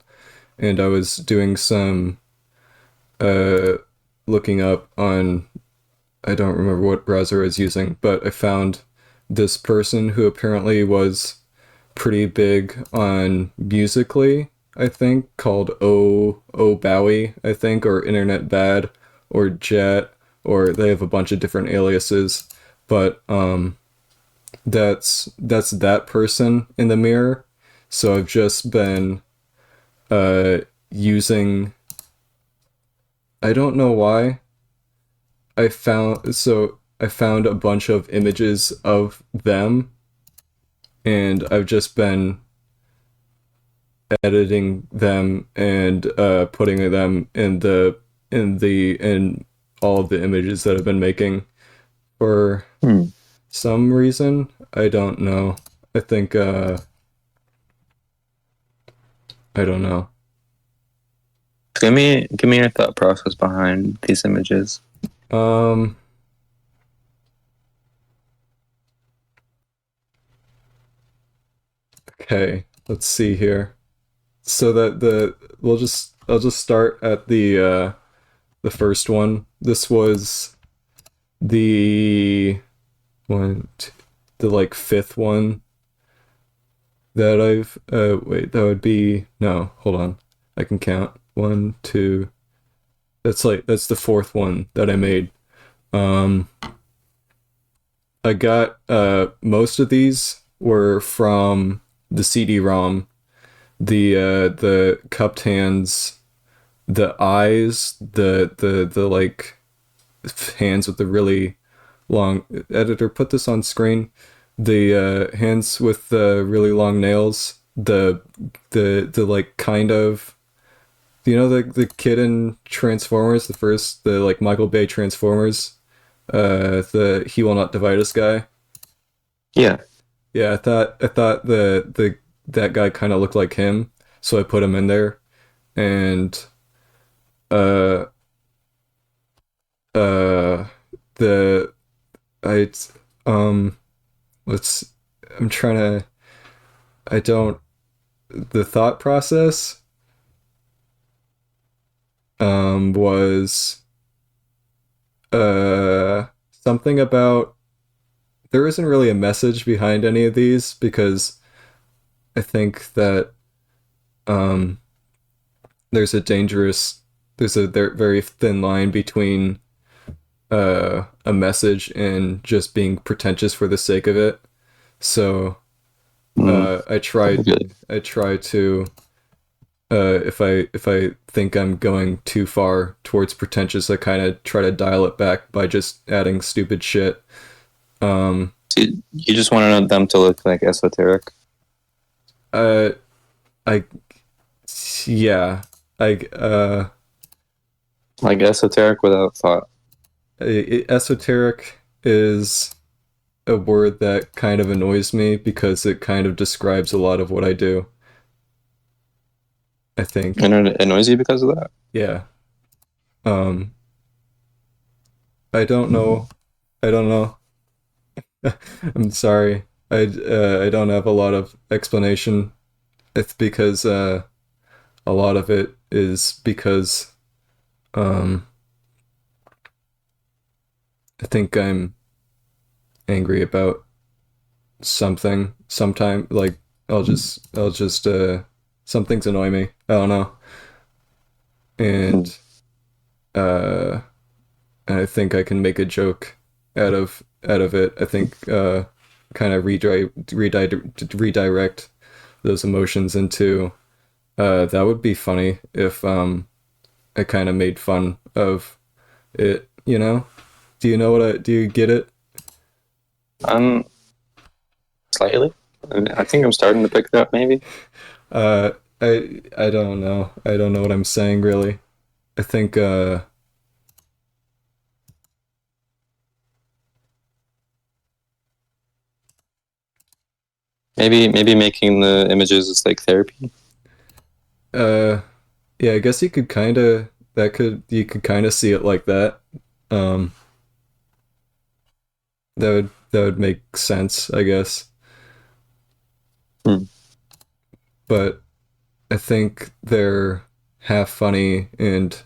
S1: And I was doing some uh looking up on I don't remember what browser I was using, but I found this person who apparently was pretty big on Musically, I think, called O Bowie, I think, or Internet Bad, or Jet, or they have a bunch of different aliases. But that's that person in the mirror. So I've just been uh using I don't know why I found so I found a bunch of images of them, and I've just been editing them and putting them in all of the images that I've been making for
S2: Hmm.
S1: some reason. I don't know. I think I don't know.
S2: Give me your thought process behind these images.
S1: Um okay, let's see here. So that the we'll just I'll just start at the first one. This was the one the like fifth one that I've wait, that would be no, hold on. I can count. One, two. That's the fourth one that I made. Um I got most of these were from the CD-ROM, the cupped hands, the eyes, the like hands with the really long editor put this on screen. The hands with the really long nails, the like kind of the kid in Transformers, the like Michael Bay Transformers, the He Will Not Divide Us guy.
S2: Yeah.
S1: Yeah, I thought the that guy kind of looked like him, so I put him in there, and uh uh the I um let's I'm trying to I don't the thought process was something about there isn't really a message behind any of these because I think that um there's a dangerous there's a very thin line between a message and just being pretentious for the sake of it. So
S2: Mm,
S1: I tried
S2: good.
S1: I try to if I think I'm going too far towards pretentious, I kind of try to dial it back by just adding stupid shit. Um,
S2: So you just wanted them to look like esoteric,
S1: uh, I yeah, I
S2: like esoteric without thought.
S1: esoteric is a word that kind of annoys me because it kind of describes a lot of what I do. I think,
S2: And it annoys you because of that.
S1: yeah. Um, I don't know. I don't know. I'm sorry. I don't have a lot of explanation. It's because a lot of it is because um, I think I'm angry about something. Sometime like I'll just some things annoy me. I don't know,
S2: Mm.
S1: and uh, I think I can make a joke out of it. I think kind of redirect those emotions into that would be funny if I kind of made fun of it, you know? Do you know what do you get it?
S2: Um, Slightly. I think I'm starting to pick it up. Maybe.
S1: Uh I don't know. I don't know what I'm saying really. I think
S2: Maybe making the images is like therapy.
S1: uh yeah, I guess you could kind of you could kind of see it like that. Um that would make sense, I guess.
S2: Hmm.
S1: But I think they're half funny and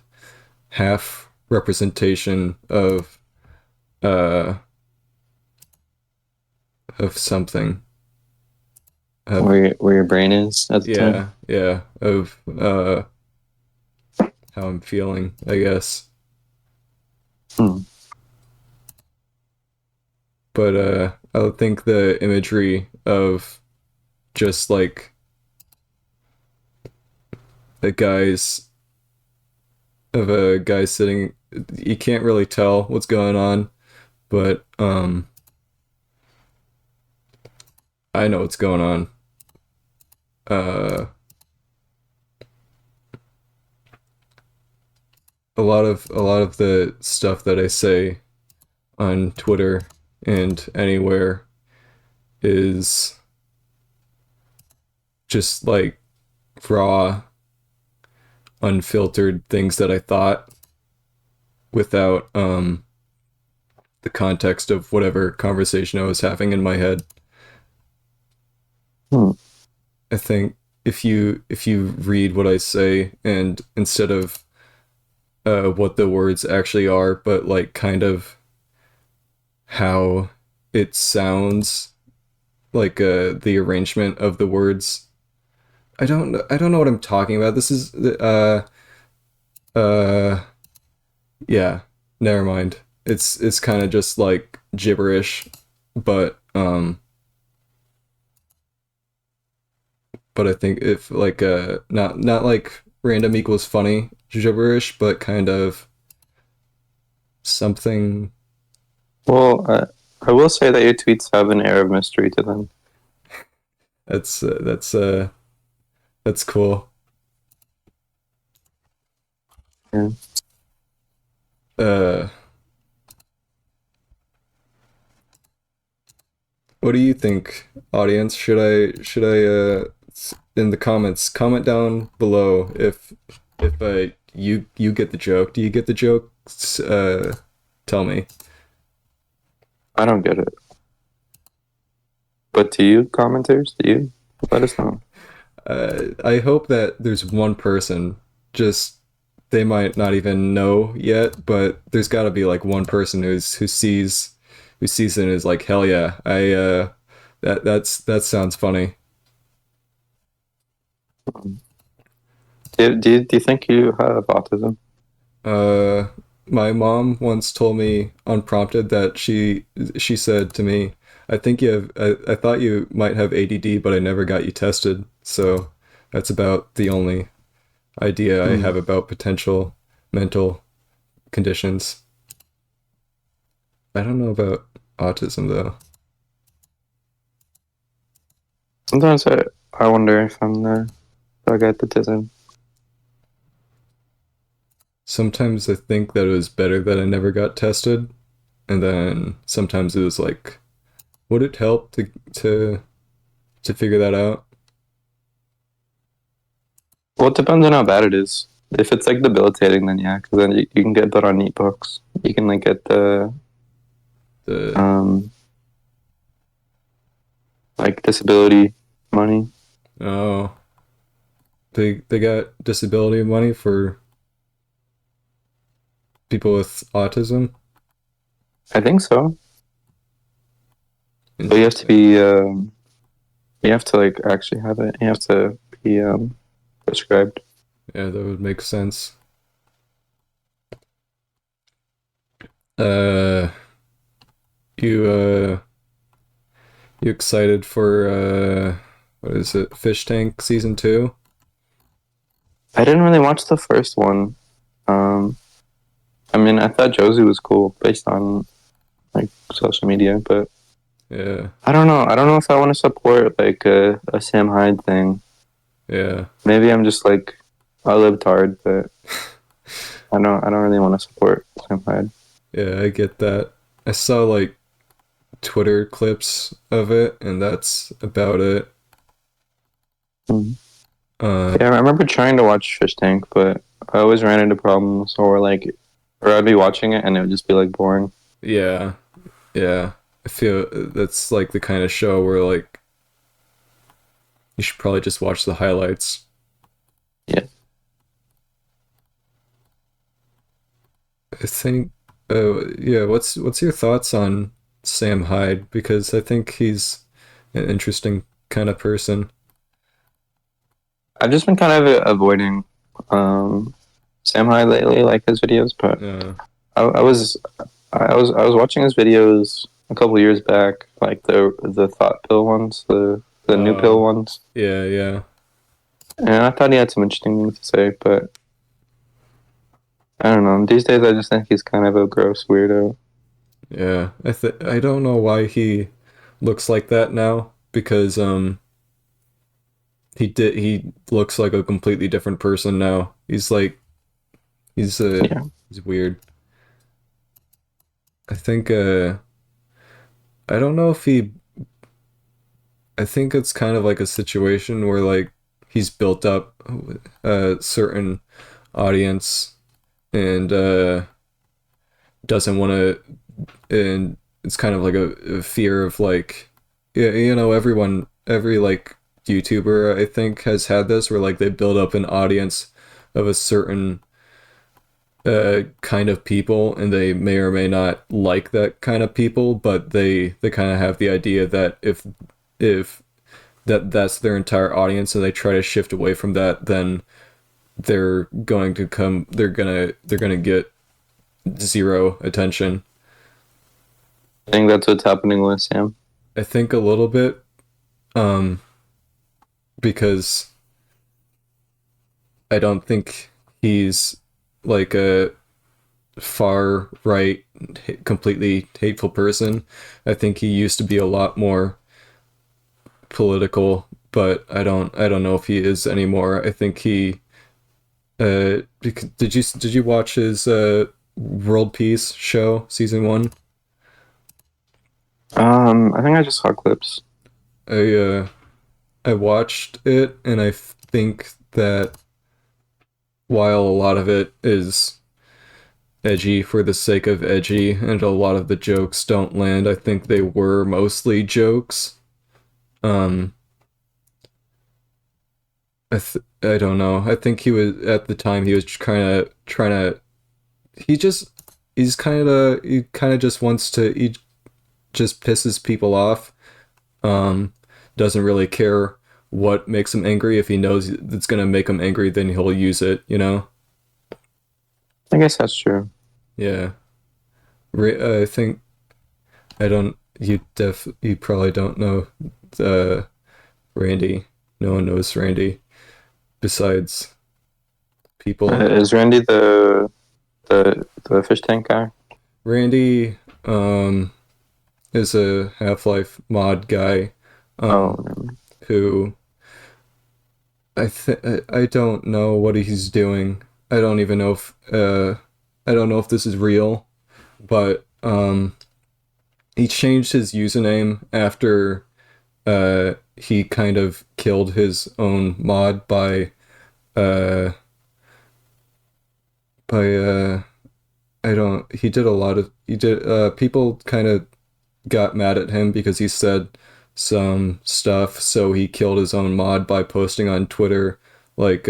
S1: half representation uh of something.
S2: Where your brain is at the time.
S1: Yeah, yeah, of how I'm feeling, I guess.
S2: Hmm.
S1: But I would think the imagery of just like a guy's of a guy sitting, you can't really tell what's going on, but I know what's going on. Uh, a lot of the stuff that I say on Twitter and anywhere is just like raw, unfiltered things that I thought without the context of whatever conversation I was having in my head.
S2: Hmm.
S1: I think if you read what I say and instead of what the words actually are, but like kind of how it sounds, like the arrangement of the words. I don't know what I'm talking about. This is uh yeah, never mind. It's kind of just like gibberish, but but I think if like not like random equals funny gibberish, but kind of something.
S2: Well, I will say that your tweets have an air of mystery to them.
S1: That's cool.
S2: Yeah.
S1: Uh, what do you think, audience? Should I in the comments comment down below if you get the joke? Do you get the joke? Tell me.
S2: I don't get it. But to you, commenters, do you? Let us know.
S1: I hope that there's one person, just they might not even know yet, but there's got to be like one person who sees it and is like, hell yeah, I that sounds funny.
S2: Do you think you have autism?
S1: Uh, my mom once told me unprompted that she said to me, "I think you have. I thought you might have ADD, but I never got you tested." So that's about the only idea I
S2: Hmm.
S1: have about potential mental conditions. I don't know about autism though.
S2: Sometimes I wonder if I'm the guy that doesn't.
S1: Sometimes I think that it was better that I never got tested, and then sometimes it was like, would it help to figure that out?
S2: Well, it depends on how bad it is. If it's like debilitating, then yeah, because then you can get that on neat books. You can like get the
S1: The
S2: um like disability money.
S1: oh, they got disability money for people with autism.
S2: I think so, but
S1: Interesting.
S2: you have to like actually have it. You have to be prescribed.
S1: Yeah, that would make sense. Uh, you you excited for what is it? Fish Tank season two?
S2: I didn't really watch the first one. Um, I mean, I thought Josie was cool based on like social media, but
S1: Yeah,
S2: I don't know. I don't know if I want to support like a Sam Hyde thing.
S1: yeah,
S2: Maybe I'm just like a libtard, but I don't really want to support Sam Hyde.
S1: yeah. I get that. I saw like Twitter clips of it, and that's about it.
S2: Mhm.
S1: Uh,
S2: Yeah, I remember trying to watch Fish Tank, but I always ran into problems, or I'd be watching it and it would just be like boring.
S1: yeah, yeah. I feel that's like the kind of show where like you should probably just watch the highlights.
S2: Yeah,
S1: I think, yeah. What's your thoughts on Sam Hyde? Because I think he's an interesting kind of person.
S2: I've just been kind of avoiding um, Sam Hyde lately, like his videos, but
S1: Uh,
S2: I was I was watching his videos a couple years back, like the thought pill ones, the new pill
S1: oh,
S2: ones,
S1: yeah, yeah,
S2: and I thought he had some interesting things to say, but I don't know. These days, I just think he's kind of a gross weirdo.
S1: Yeah, I don't know why he looks like that now because he looks like a completely different person now. He's
S2: Yeah,
S1: he's weird. I think I don't know if he I think it's kind of like a situation where like he's built up a certain audience and doesn't want to, and it's kind of like a fear of like, yeah, every like YouTuber I think has had this where like they build up an audience of a certain kind of people, and they may or may not like that kind of people, but they kind of have the idea that if that's their entire audience and they try to shift away from that, then they're gonna get zero attention.
S2: I think that's what's happening with Sam.
S1: I think a little bit, um, because I don't think he's like a far right, completely hateful person. I think he used to be a lot more political, but I don't know if he is anymore. I think he did you watch his World Peace show season 1?
S2: I think I just saw clips.
S1: I I watched it, and I think that while a lot of it is edgy for the sake of edgy and a lot of the jokes don't land, I think they were mostly jokes. Um I don't know. I think he was at the time he was trying to he just he kind of just wants to he just pisses people off. Um doesn't really care what makes him angry. If he knows it's going to make him angry, then he'll use it, you know?
S2: I guess that's true.
S1: Yeah. I think I don't you probably don't know Randy. No one knows Randy besides people.
S2: Is Randy the fish tank guy?
S1: Randy is a Half-Life mod guy
S2: Oh,
S1: um who I don't know what he's doing. I don't even know if I don't know if this is real, but he changed his username after he kind of killed his own mod uh by I don't he did a lot of he did people kind of got mad at him because he said some stuff, so he killed his own mod by posting on Twitter, like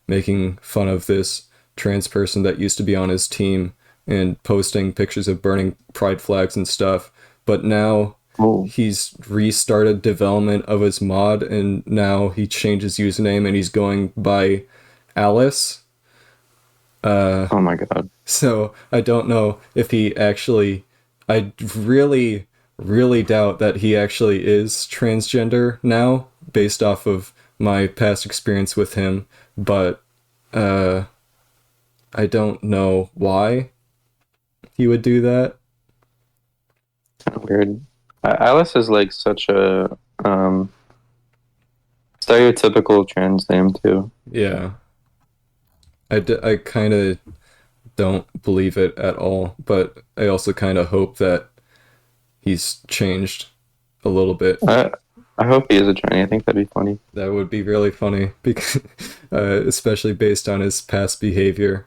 S1: making fun of this trans person that used to be on his team and posting pictures of burning pride flags and stuff. But now
S2: oh,
S1: he's restarted development of his mod, and now he changed his username and he's going by Alice.
S2: oh my God.
S1: So I don't know if he actually. I really, really doubt that he actually is transgender now, based off of my past experience with him. But uh, I don't know why he would do that.
S2: Kind of weird. Alice is like such a stereotypical trans name too.
S1: Yeah, I kind of don't believe it at all, but I also kind of hope that he's changed a little bit.
S2: I I hope he is a tranny. I think that'd be funny,
S1: That would be really funny, because especially based on his past behavior.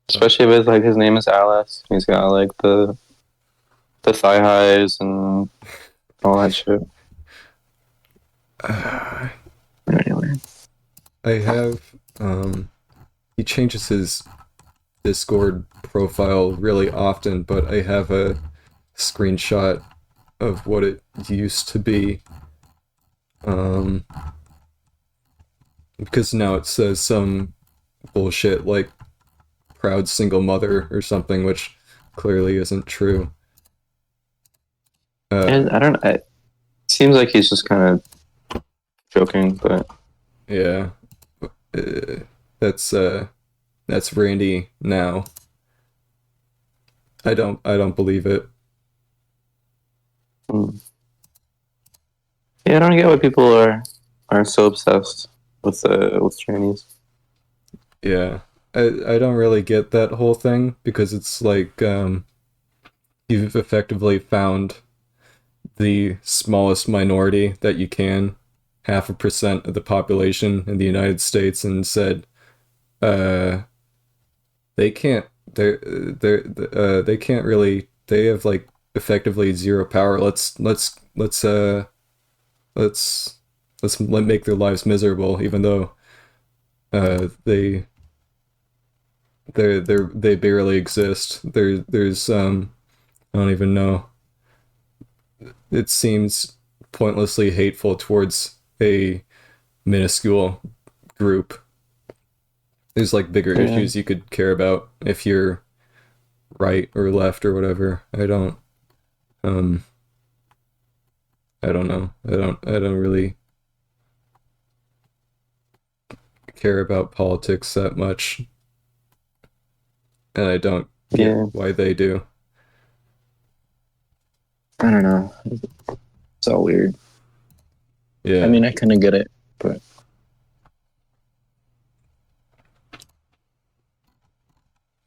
S2: especially with like his name is Alice. He's got like the thigh highs and all that shit.
S1: I
S2: Anyway,
S1: have he changes his Discord profile really often, but I have a screenshot of what it used to be. Um, because now it says some bullshit like proud single mother or something, which clearly isn't true. Uh,
S2: and I don't. It seems like he's just kind of joking, but
S1: yeah, uh, that's Randy now. I don't believe it.
S2: Mm. Yeah, I don't get why people are so obsessed with trannies.
S1: Yeah. I don't really get that whole thing because it's like you've effectively found the smallest minority that you can, 0.5% of the population in the United States, and said, uh, they can't, they can't really, they have like effectively zero power. Let's let make their lives miserable, even though they they barely exist. There's I don't even know. It seems pointlessly hateful towards a minuscule group. There's like bigger
S2: Yeah,
S1: issues you could care about if you're right or left or whatever. Um I don't know. I don't really care about politics that much, and I don't get
S2: yeah.
S1: why they do.
S2: I don't know. It's all weird. I
S1: Yeah.
S2: mean, I kind of get it, but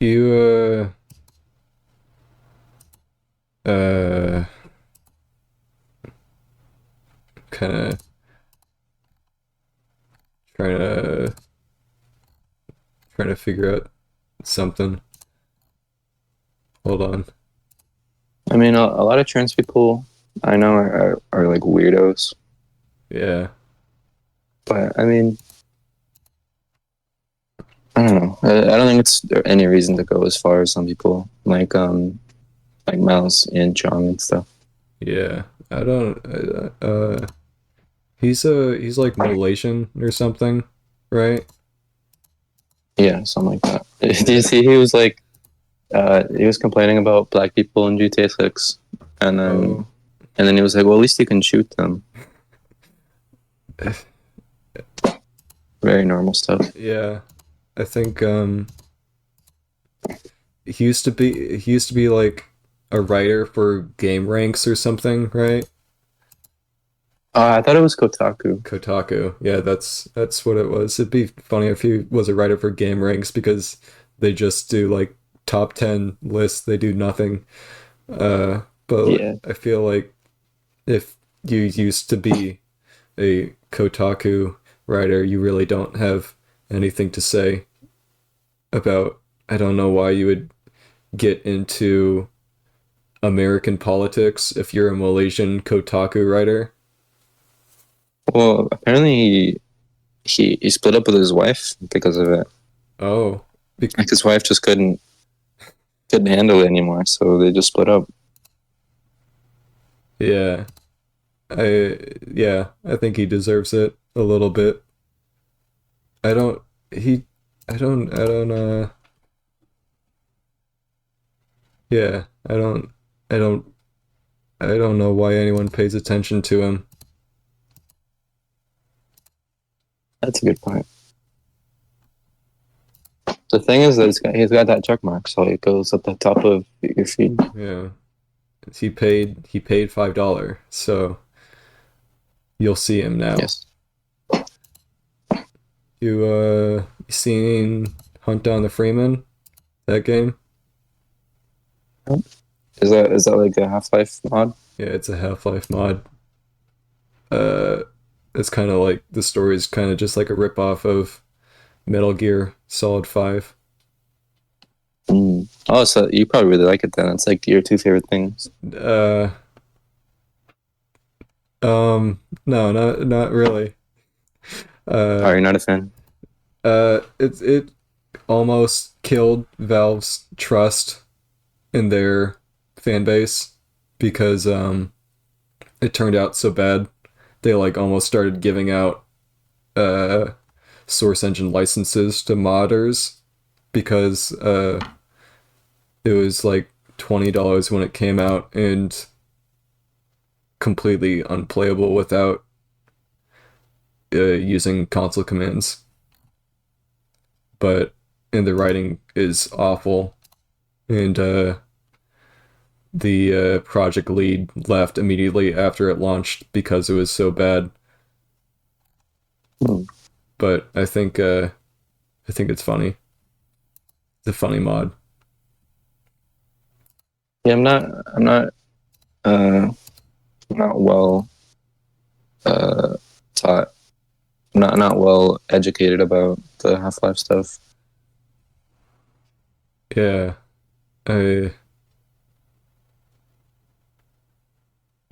S1: You uh kind of trying to trying to figure out something. Hold on.
S2: I mean, a lot of trans people I know are like weirdos.
S1: Yeah.
S2: But I mean, I don't know. I don't think it's any reason to go as far as some people like Mouse and Chong and stuff.
S1: Yeah. I don't he's like Malaysian or something, right?
S2: Yeah, something like that. Do you
S1: Yeah.
S2: see he was complaining about black people in GTA 6 and then
S1: Oh.
S2: and then he was like, well, at least you can shoot them. Very normal stuff.
S1: Yeah. I think he used to be like a writer for Game Ranks or something, right?
S2: I thought it was Kotaku.
S1: Kotaku. Yeah, that's what it was. It'd be funny if he was a writer for Game Ranks because they just do like top 10 lists. They do nothing. But
S2: Yeah.
S1: I feel like if you used to be a Kotaku writer, you really don't have anything to say about. I don't know why you would get into American politics if you're a Malaysian Kotaku writer.
S2: Well, apparently he split up with his wife because of it.
S1: Oh,
S2: Like his wife just couldn't handle it anymore, so they just split up.
S1: yeah. Yeah, I think he deserves it a little bit. I don't he I don't yeah, I don't I don't know why anyone pays attention to him.
S2: That's a good point. The thing is that he's got that check mark, so it goes at the top of your feed.
S1: Yeah. He paid $5. So you'll see him now.
S2: Yes.
S1: You seen Hunt Down the Freeman? That game?
S2: Is that like a Half Life mod?
S1: Yeah, it's a Half-Life mod. Uh it's kind of like the story is kind of just like a rip-off of Metal Gear Solid 5.
S2: Mm. Oh, so you probably really like it then. It's like your two favorite things.
S1: Uh no, not really.
S2: Oh,
S1: Uh
S2: you're not a fan?
S1: it almost killed Valve's trust in their fan base because it turned out so bad. They like almost started giving out uh source engine licenses to modders because it was like $20 when it came out and completely unplayable without using console commands. But and the writing is awful, and the project lead left immediately after it launched because it was so bad.
S2: Hmm.
S1: But I think it's funny. It's a funny mod.
S2: Yeah, uh, I'm not well uh, taught. Not well educated about the Half Life stuff.
S1: Yeah, I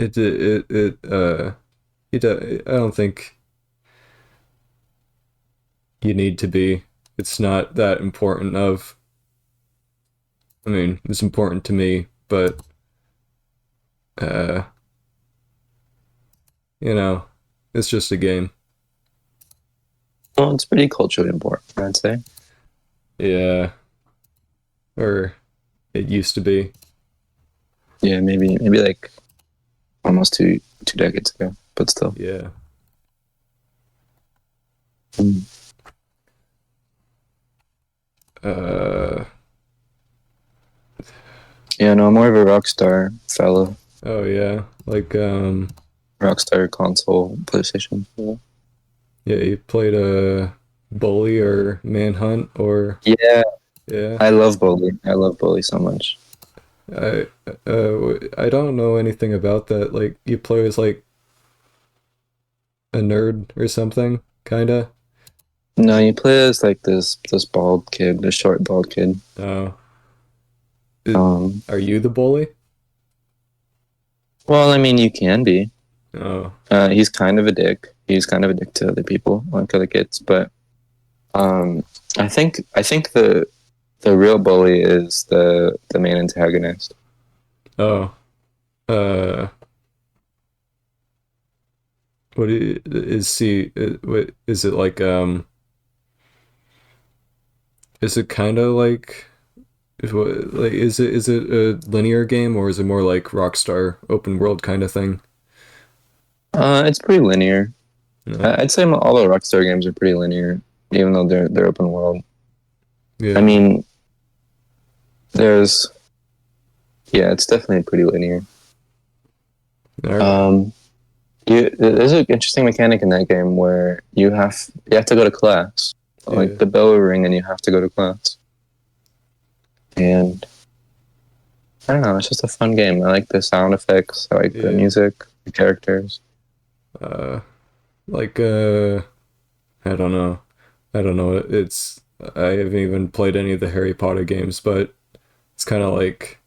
S1: I don't think you need to be. It's not that important of. I mean, it's important to me, but uh, you know, it's just a game.
S2: Well, it's pretty culturally important, I'd say.
S1: Yeah, or it used to be.
S2: Yeah, maybe like almost two decades ago, but still.
S1: Yeah.
S2: Mm.
S1: Uh.
S2: Yeah, no, I'm more of a Rockstar fellow.
S1: Oh yeah. Like
S2: Rockstar console, PlayStation. Yeah.
S1: yeah, you played a Bully or Manhunt or
S2: Yeah,
S1: yeah.
S2: I love Bully. I love Bully so much.
S1: I I don't know anything about that. Like you play as like a nerd or something, kinda.
S2: No, you play as like this bald kid, this short bald kid.
S1: Oh, it,
S2: Um,
S1: are you the bully?
S2: well, I mean, you can be.
S1: Oh,
S2: He's kind of a dick. He's kind of a dick to other people, like other kids. But um, I think the real bully is the main antagonist.
S1: oh. Uh, is he? What is it like? Is it kind of like? Like is it a linear game or is it more like Rockstar open world kind of thing?
S2: It's pretty linear.
S1: No.
S2: I'd say all the Rockstar games are pretty linear, even though they're open world. I
S1: Yeah.
S2: mean, there's yeah, it's definitely pretty linear.
S1: All right.
S2: Um, there's an interesting mechanic in that game where you have to go to class. Like
S1: Yeah.
S2: the bell will ring and you have to go to class. And I don't know, it's just a fun game. I like the sound effects, I like the
S1: Yeah.
S2: music, the characters.
S1: Uh, like I don't know. I don't know. It's I haven't even played any of the Harry Potter games, but it's kind of like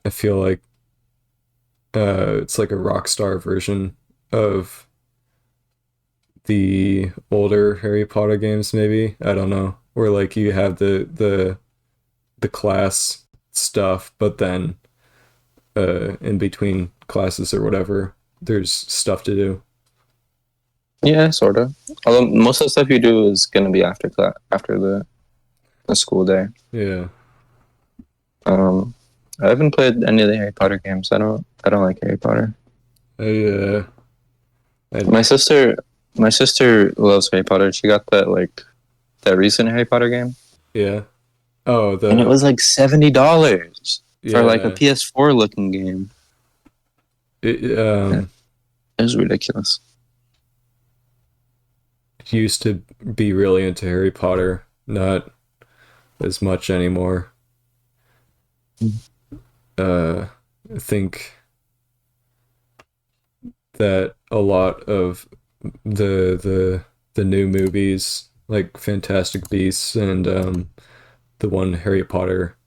S1: I feel like it's like a Rockstar version of the older Harry Potter games, maybe. I don't know. Where like you have the class stuff, but then in between classes or whatever, there's stuff to do.
S2: Yeah, sort of. Although most of the stuff you do is going to be after class, after the school day.
S1: Yeah.
S2: Um, I haven't played any of the Harry Potter games. I don't like Harry Potter.
S1: I I
S2: My sister, my sister loves Harry Potter. She got that recent Harry Potter game,
S1: yeah. Oh,
S2: and it
S1: the
S2: was like $70 for like a
S1: yeah.
S2: PS4 looking game.
S1: It
S2: It was ridiculous.
S1: used to be really into Harry Potter, not as much anymore. Uh I think that a lot of the the new movies like Fantastic Beasts and the one Harry Potter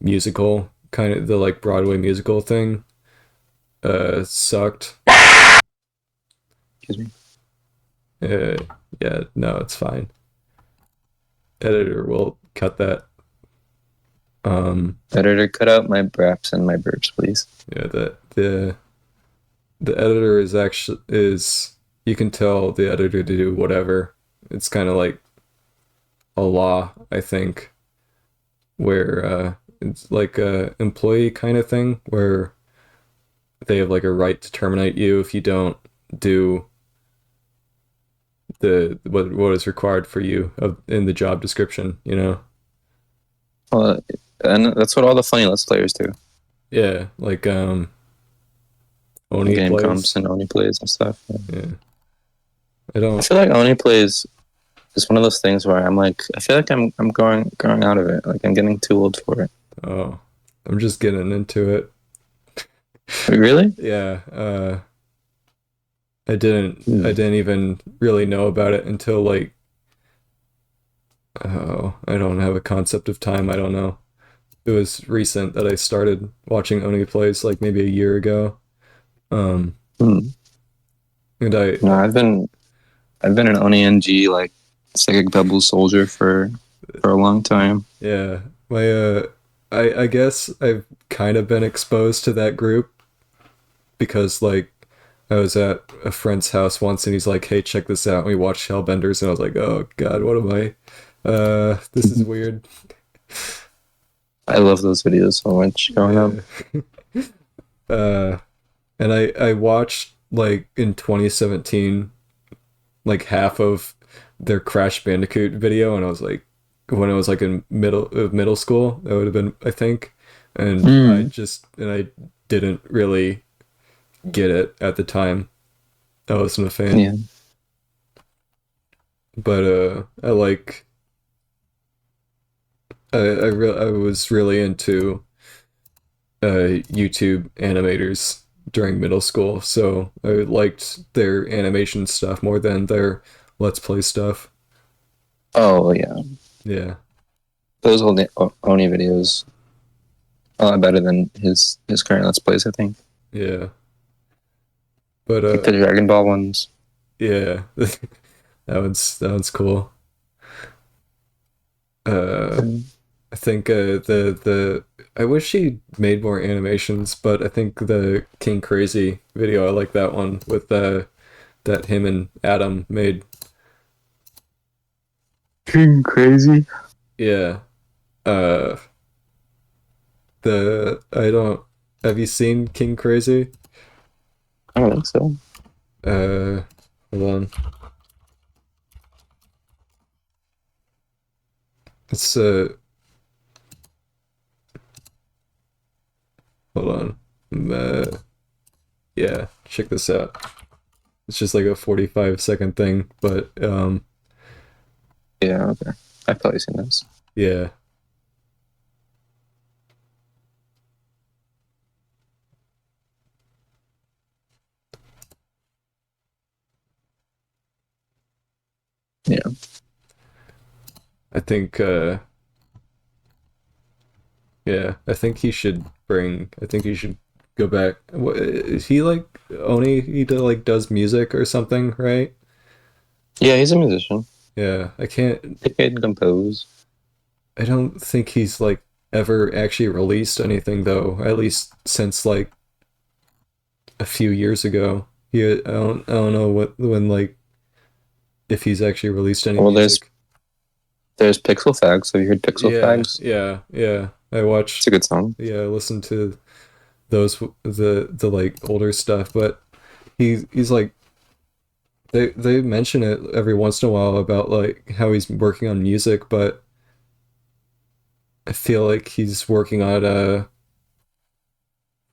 S1: musical, kind of the like Broadway musical thing, sucked.
S2: Excuse me.
S1: Uh, yeah, no, it's fine. Editor will cut that. Um,
S2: Editor, cut out my braps and my burps, please.
S1: yeah, the editor is actually is you can tell the editor to do whatever. It's kind of like a law, I think, where it's like a employee kind of thing where they have like a right to terminate you if you don't do the what is required for you of in the job description, you know?
S2: Well, And that's what all the funny Let's Players do.
S1: Yeah, like
S2: The
S1: Oni
S2: game comes
S1: plays.
S2: and Oni plays and stuff. Yeah.
S1: Yeah. I
S2: I
S1: don't.
S2: feel like Oni plays is one of those things where I'm like, I feel like I'm growing out of it. Like I'm getting too old for it.
S1: Oh, I'm just getting into it.
S2: Wait, really?
S1: Yeah. I didn't. I
S2: Hmm.
S1: didn't even really know about it until like. Oh, I don't have a concept of time. I don't know. It was recent that I started watching Oni plays, like maybe a year ago. Um,
S2: Hmm.
S1: and
S2: No, I've been an Oni NG like Psychic Bubble soldier for a long time.
S1: yeah, my I guess I've kind of been exposed to that group because like I was at a friend's house once and he's like, "Hey, check this out." And we watched Hellbenders and I was like, "Oh God, what am I? This is weird."
S2: I love those videos so much growing up.
S1: Yeah. uh, and I watched like in 2017 like half of their Crash Bandicoot video, and I was like, when I was like in middle school, that would have been I think, and
S2: Mm.
S1: I didn't really get it at the time. I wasn't a fan,
S2: Yeah.
S1: but I was really into YouTube animators during middle school, so I liked their animation stuff more than their Let's Play stuff.
S2: Oh yeah.
S1: Yeah,
S2: Those old Oni videos a lot better than his current Let's Plays, I think.
S1: yeah, but
S2: Like the Dragon Ball ones.
S1: yeah, that one's cool. Uh,
S2: Mm.
S1: I think the I wish he made more animations, but I think the King Crazy video, I like that one with that him and Adam made.
S2: King Crazy.
S1: Yeah. Uh, the I don't. Have you seen King Crazy?
S2: I don't think so.
S1: Uh, hold on. It's hold on. Yeah, check this out. It's just like a 45-second thing, but
S2: Yeah, okay. I've probably seen those.
S1: yeah.
S2: Yeah.
S1: I think yeah, I think he should go back. What is he like? Oni like does music or something, right?
S2: Yeah, he's a musician.
S1: Yeah, I can't.
S2: He can compose.
S1: I don't think he's like ever actually released anything though. At least since like a few years ago. I don't know what when like if he's actually released any
S2: Well,
S1: music.
S2: there's Pixel Fags. Have you heard Pixel
S1: Yeah,
S2: Fags?
S1: yeah, yeah. I
S2: It's
S1: watched.
S2: a good song.
S1: Yeah, I listened to those the like older stuff, but he's like they mention it every once in a while about like how he's working on music, but I feel like he's working on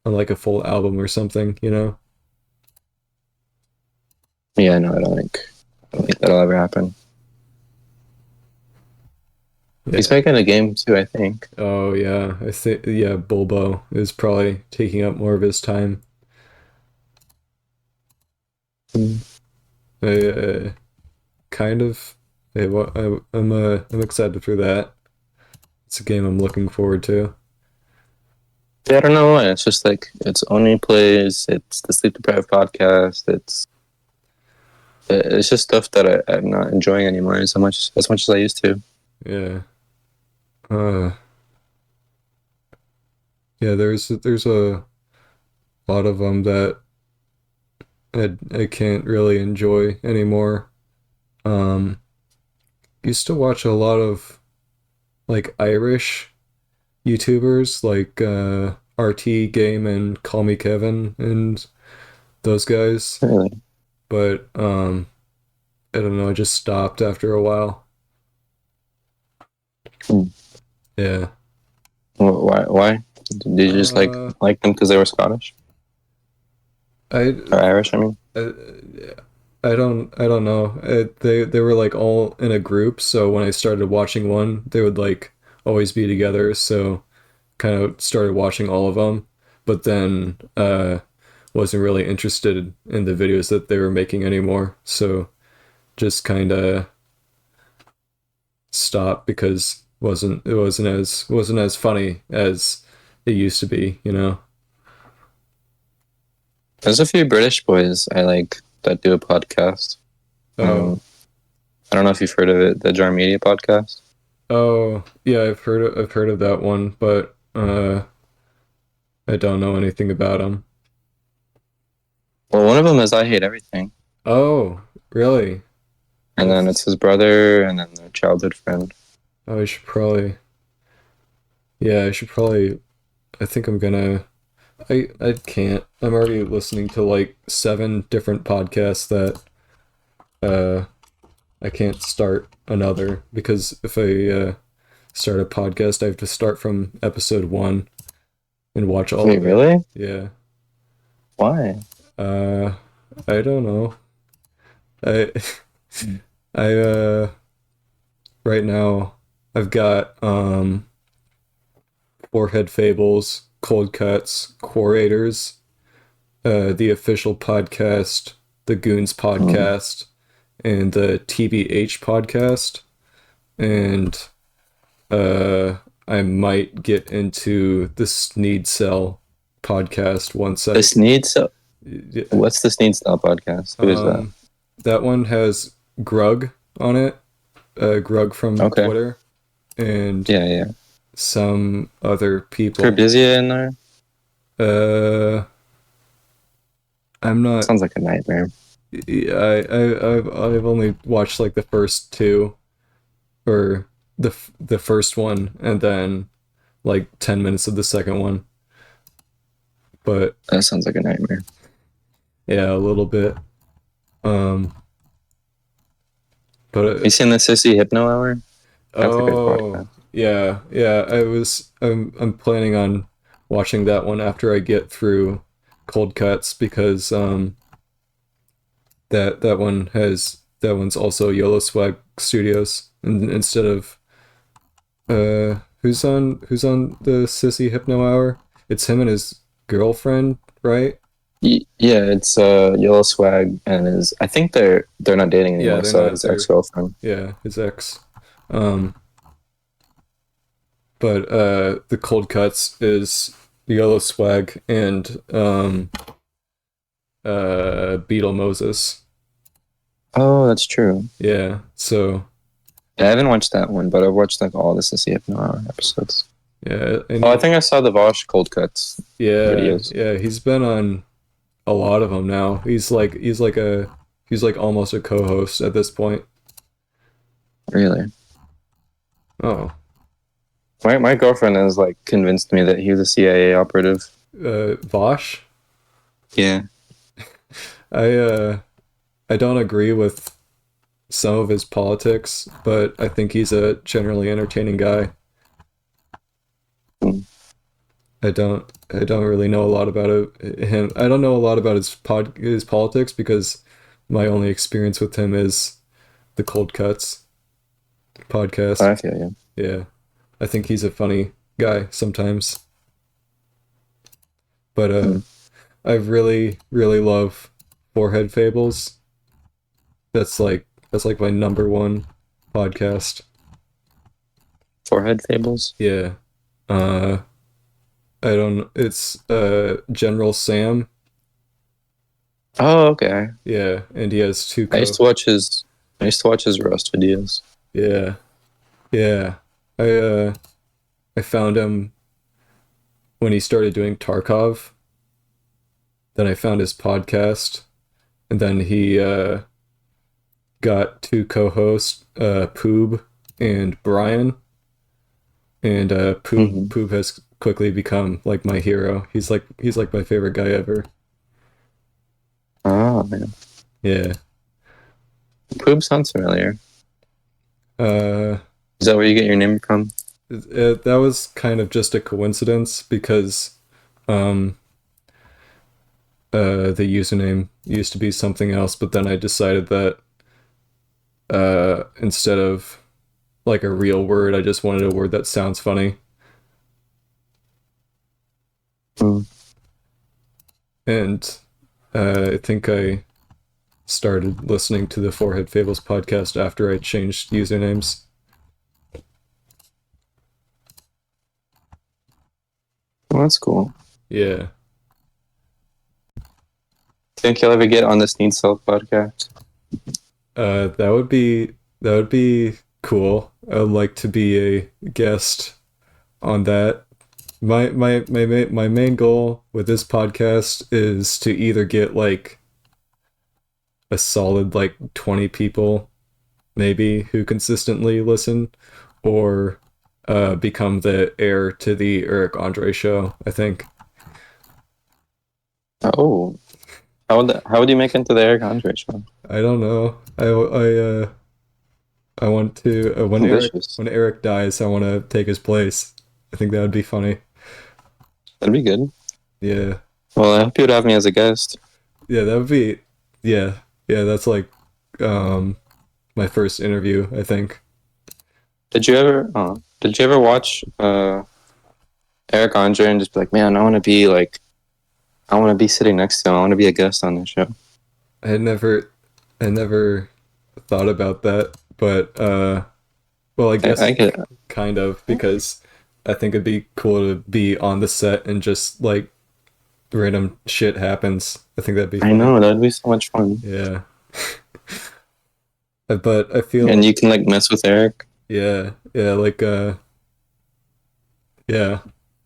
S1: like a full album or something, you know?
S2: Yeah, no, I don't think that'll ever happen. He's
S1: Yeah.
S2: making a game too, I think.
S1: Oh yeah, I think yeah, Bulbo is probably taking up more of his time.
S2: Mm.
S1: I kind of. I'm excited for that. It's a game I'm looking forward to.
S2: Yeah, I don't know why. It's just like it's Only Plays, it's the Sleep Deprived podcast. It's just stuff that I'm not enjoying anymore as much as I used to.
S1: Yeah. Uh, yeah. There's a lot of them that I can't really enjoy anymore. Um, used to watch a lot of like Irish YouTubers like RT Game and Call Me Kevin and those guys,
S2: Really.
S1: but I don't know. I just stopped after a while.
S2: Hmm.
S1: Yeah.
S2: Why? Did you just
S1: Uh,
S2: like them because they were Scottish
S1: I,
S2: or Irish? I mean,
S1: I, I don't know. They were like all in a group, so when I started watching one, they would like always be together. So kind of started watching all of them, but then wasn't really interested in the videos that they were making anymore. So just kind of stopped because wasn't as funny as it used to be, you know.
S2: there's a few British boys I like that do a podcast.
S1: Oh,
S2: Um, I don't know if you've heard of it, the Jar Media podcast.
S1: oh, yeah, I've heard of that one, but I don't know anything about them.
S2: Well, one of them is I Hate Everything,
S1: Oh, really?
S2: and then it's
S1: That's
S2: his brother, and then their childhood friend.
S1: oh, I should probably yeah, I should probably I think I'm gonna I can't. I'm already listening to like seven different podcasts that uh I can't start another because if I start a podcast, I have to start from episode one and watch all
S2: Wait,
S1: of it.
S2: really?
S1: Yeah.
S2: Why?
S1: Uh, I don't know. I I right now I've got Forehead Fables, Cold Cuts, Quarators, the official podcast, the Goons
S2: Mm.
S1: podcast, and the TBH podcast, and uh, I might get into the Sneed Cell podcast once I
S2: This needs. What's this needs now podcast? Who is that?
S1: um that one has Grug on it, Grug from
S2: Okay.
S1: Twitter, and
S2: Yeah, yeah.
S1: some other
S2: Is
S1: people.
S2: Herbizia in there?
S1: Uh, I'm not.
S2: Sounds like a nightmare.
S1: I've only watched like the first two or the first one, and then like 10 minutes of the second one. But
S2: That sounds like a nightmare.
S1: yeah, a little bit. Um, but
S2: You seen the Sissy Hypno Hour? That's a good
S1: oh
S2: podcast.
S1: yeah, yeah. I'm planning on watching that one after I get through Cold Cuts because that one's also Yellow Swag Studios and instead of who's on the Sissy Hypno Hour? It's him and his girlfriend, right?
S2: Yeah, it's Yellow Swag and his. I think they're not dating
S1: Yeah,
S2: anymore.
S1: they're
S2: So
S1: not.
S2: his ex girlfriend.
S1: Yeah, his ex. Um, but the Cold Cuts is Yellow Swag and Beetle Moses.
S2: Oh, that's true.
S1: Yeah, so
S2: Yeah, I haven't watched that one, but I've watched like all the Sissy Hypno Hour episodes.
S1: yeah, and
S2: Oh, I think I saw the Vosh Cold Cuts videos.
S1: yeah, he's been on a lot of them now. He's like almost a co-host at this point.
S2: Really,
S1: Oh,
S2: my girlfriend has like convinced me that he was a CIA operative.
S1: Vosh.
S2: Yeah.
S1: I I don't agree with some of his politics, but I think he's a generally entertaining guy.
S2: Hmm.
S1: I don't really know a lot about him. I don't know a lot about his politics because my only experience with him is the Cold Cuts podcast.
S2: I feel you.
S1: Yeah. I think he's a funny guy sometimes. But
S2: Hmm.
S1: I really love Forehead Fables. That's like my number one podcast.
S2: Forehead Fables.
S1: Yeah. Uh I don't it's General Sam.
S2: Oh, okay.
S1: Yeah, and he has two
S2: I used
S1: co
S2: to watch his. I used to watch his roast videos.
S1: yeah. Yeah. I I found him when he started doing Tarkov. Then I found his podcast and then he got two co-hosts, Poob and Brian. And
S2: Hmm.
S1: Poob has quickly become like my hero. He's like my favorite guy ever.
S2: Oh man,
S1: Yeah.
S2: Poop sounds familiar.
S1: Uh
S2: Is that where you get your name from?
S1: That was kind of just a coincidence because um the username used to be something else, but then I decided that instead of like a real word, I just wanted a word that sounds funny.
S2: Mm.
S1: And I think I started listening to the Forehead Fables podcast after I changed usernames.
S2: Well, that's cool.
S1: Yeah.
S2: Think you'll ever get on this Need Self podcast?
S1: That would be cool. I would like to be a guest on that. My main goal with this podcast is to either get like a solid like 20 people maybe who consistently listen, or become the heir to the Eric Andre show, I think.
S2: Oh, how would you make it into the Eric Andre show?
S1: I don't know. I want to
S2: Ambitious.
S1: when Eric dies, I want to take his place. I think that would be funny.
S2: That'd be good.
S1: Yeah.
S2: Well, I hope you would have me as a guest.
S1: Yeah, that would be yeah. Yeah, that's like um my first interview, I think.
S2: Did you ever watch Eric Andre and just be like, man, I want to be sitting next to him. I want to be a guest on this show.
S1: I had never I never thought about that, but well, I
S2: I
S1: guess
S2: get.
S1: kind of, because I think it'd be cool to be on the set and just like random shit happens. I think that'd be
S2: I
S1: funny.
S2: know that'd be so much fun,
S1: Yeah. But I feel
S2: and
S1: like
S2: you can like mess with Eric.
S1: yeah, yeah, like yeah.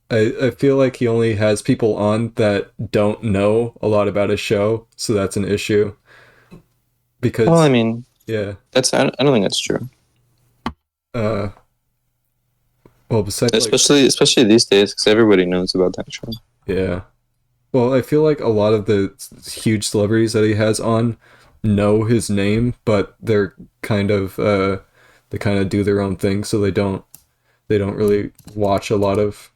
S1: I feel like he only has people on that don't know a lot about his show, so that's an issue.
S2: Well, I
S1: Because
S2: mean,
S1: yeah,
S2: I don't think that's true.
S1: uh well besides like
S2: Especially these days, because everybody knows about that show.
S1: yeah. Well, I feel like a lot of the huge celebrities that he has on know his name, but they kind of do their own thing, so they don't really watch a lot of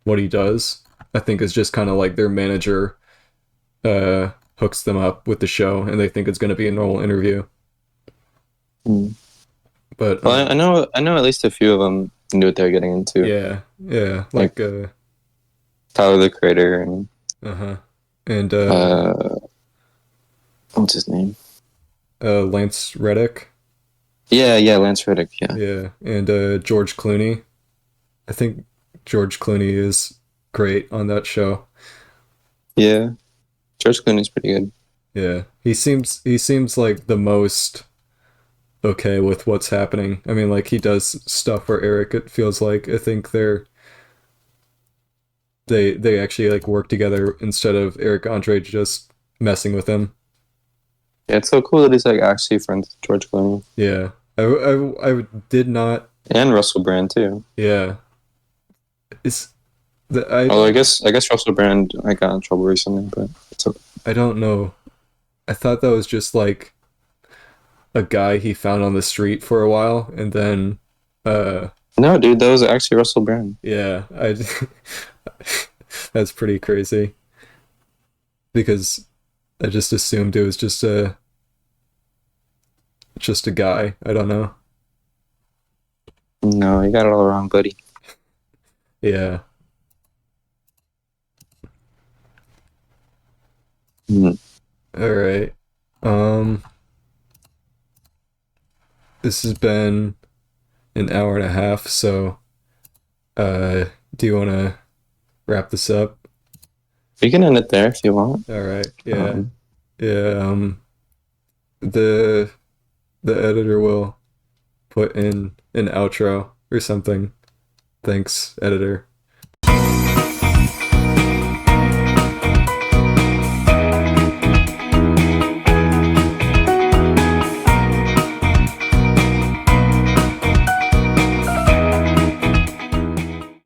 S1: what he does. I think it's just kind of like their manager hooks them up with the show, and they think it's going to be a normal interview.
S2: Hmm.
S1: But
S2: Well, I know at least a few of them knew what they're getting into,
S1: yeah, yeah,
S2: like
S1: like
S2: Tyler the Creator and
S1: uh-huh. And
S2: uh, what's his name?
S1: Lance Reddick,
S2: Yeah, Lance Reddick. Yeah,
S1: yeah, and George Clooney. I think George Clooney is great on that show.
S2: yeah. George Clooney's pretty good.
S1: Yeah, he seems like the most okay with what's happening. I mean, like he does stuff for Eric. It feels like I think they actually like work together instead of Eric Andre just messing with him.
S2: Yeah, it's so cool that he's like actually friends with George Clooney
S1: Yeah, I did not.
S2: and Russell Brand too.
S1: Yeah, it's the I
S2: Although
S1: don't
S2: I guess Russell Brand I got in trouble recently, but it's okay.
S1: I don't know. I thought that was just like a guy he found on the street for a while, and then uh
S2: No, dude, that was actually Russell Brand.
S1: yeah, I that's pretty crazy because I just assumed it was just a guy. I don't know.
S2: No, you got it all wrong, buddy.
S1: Yeah.
S2: Mm.
S1: All right. Um, this has been an hour and a half, so do you want to wrap this up?
S2: You can end it there if you want.
S1: All right. Yeah.
S2: Um,
S1: Yeah. The editor will put in an outro or something. Thanks, editor.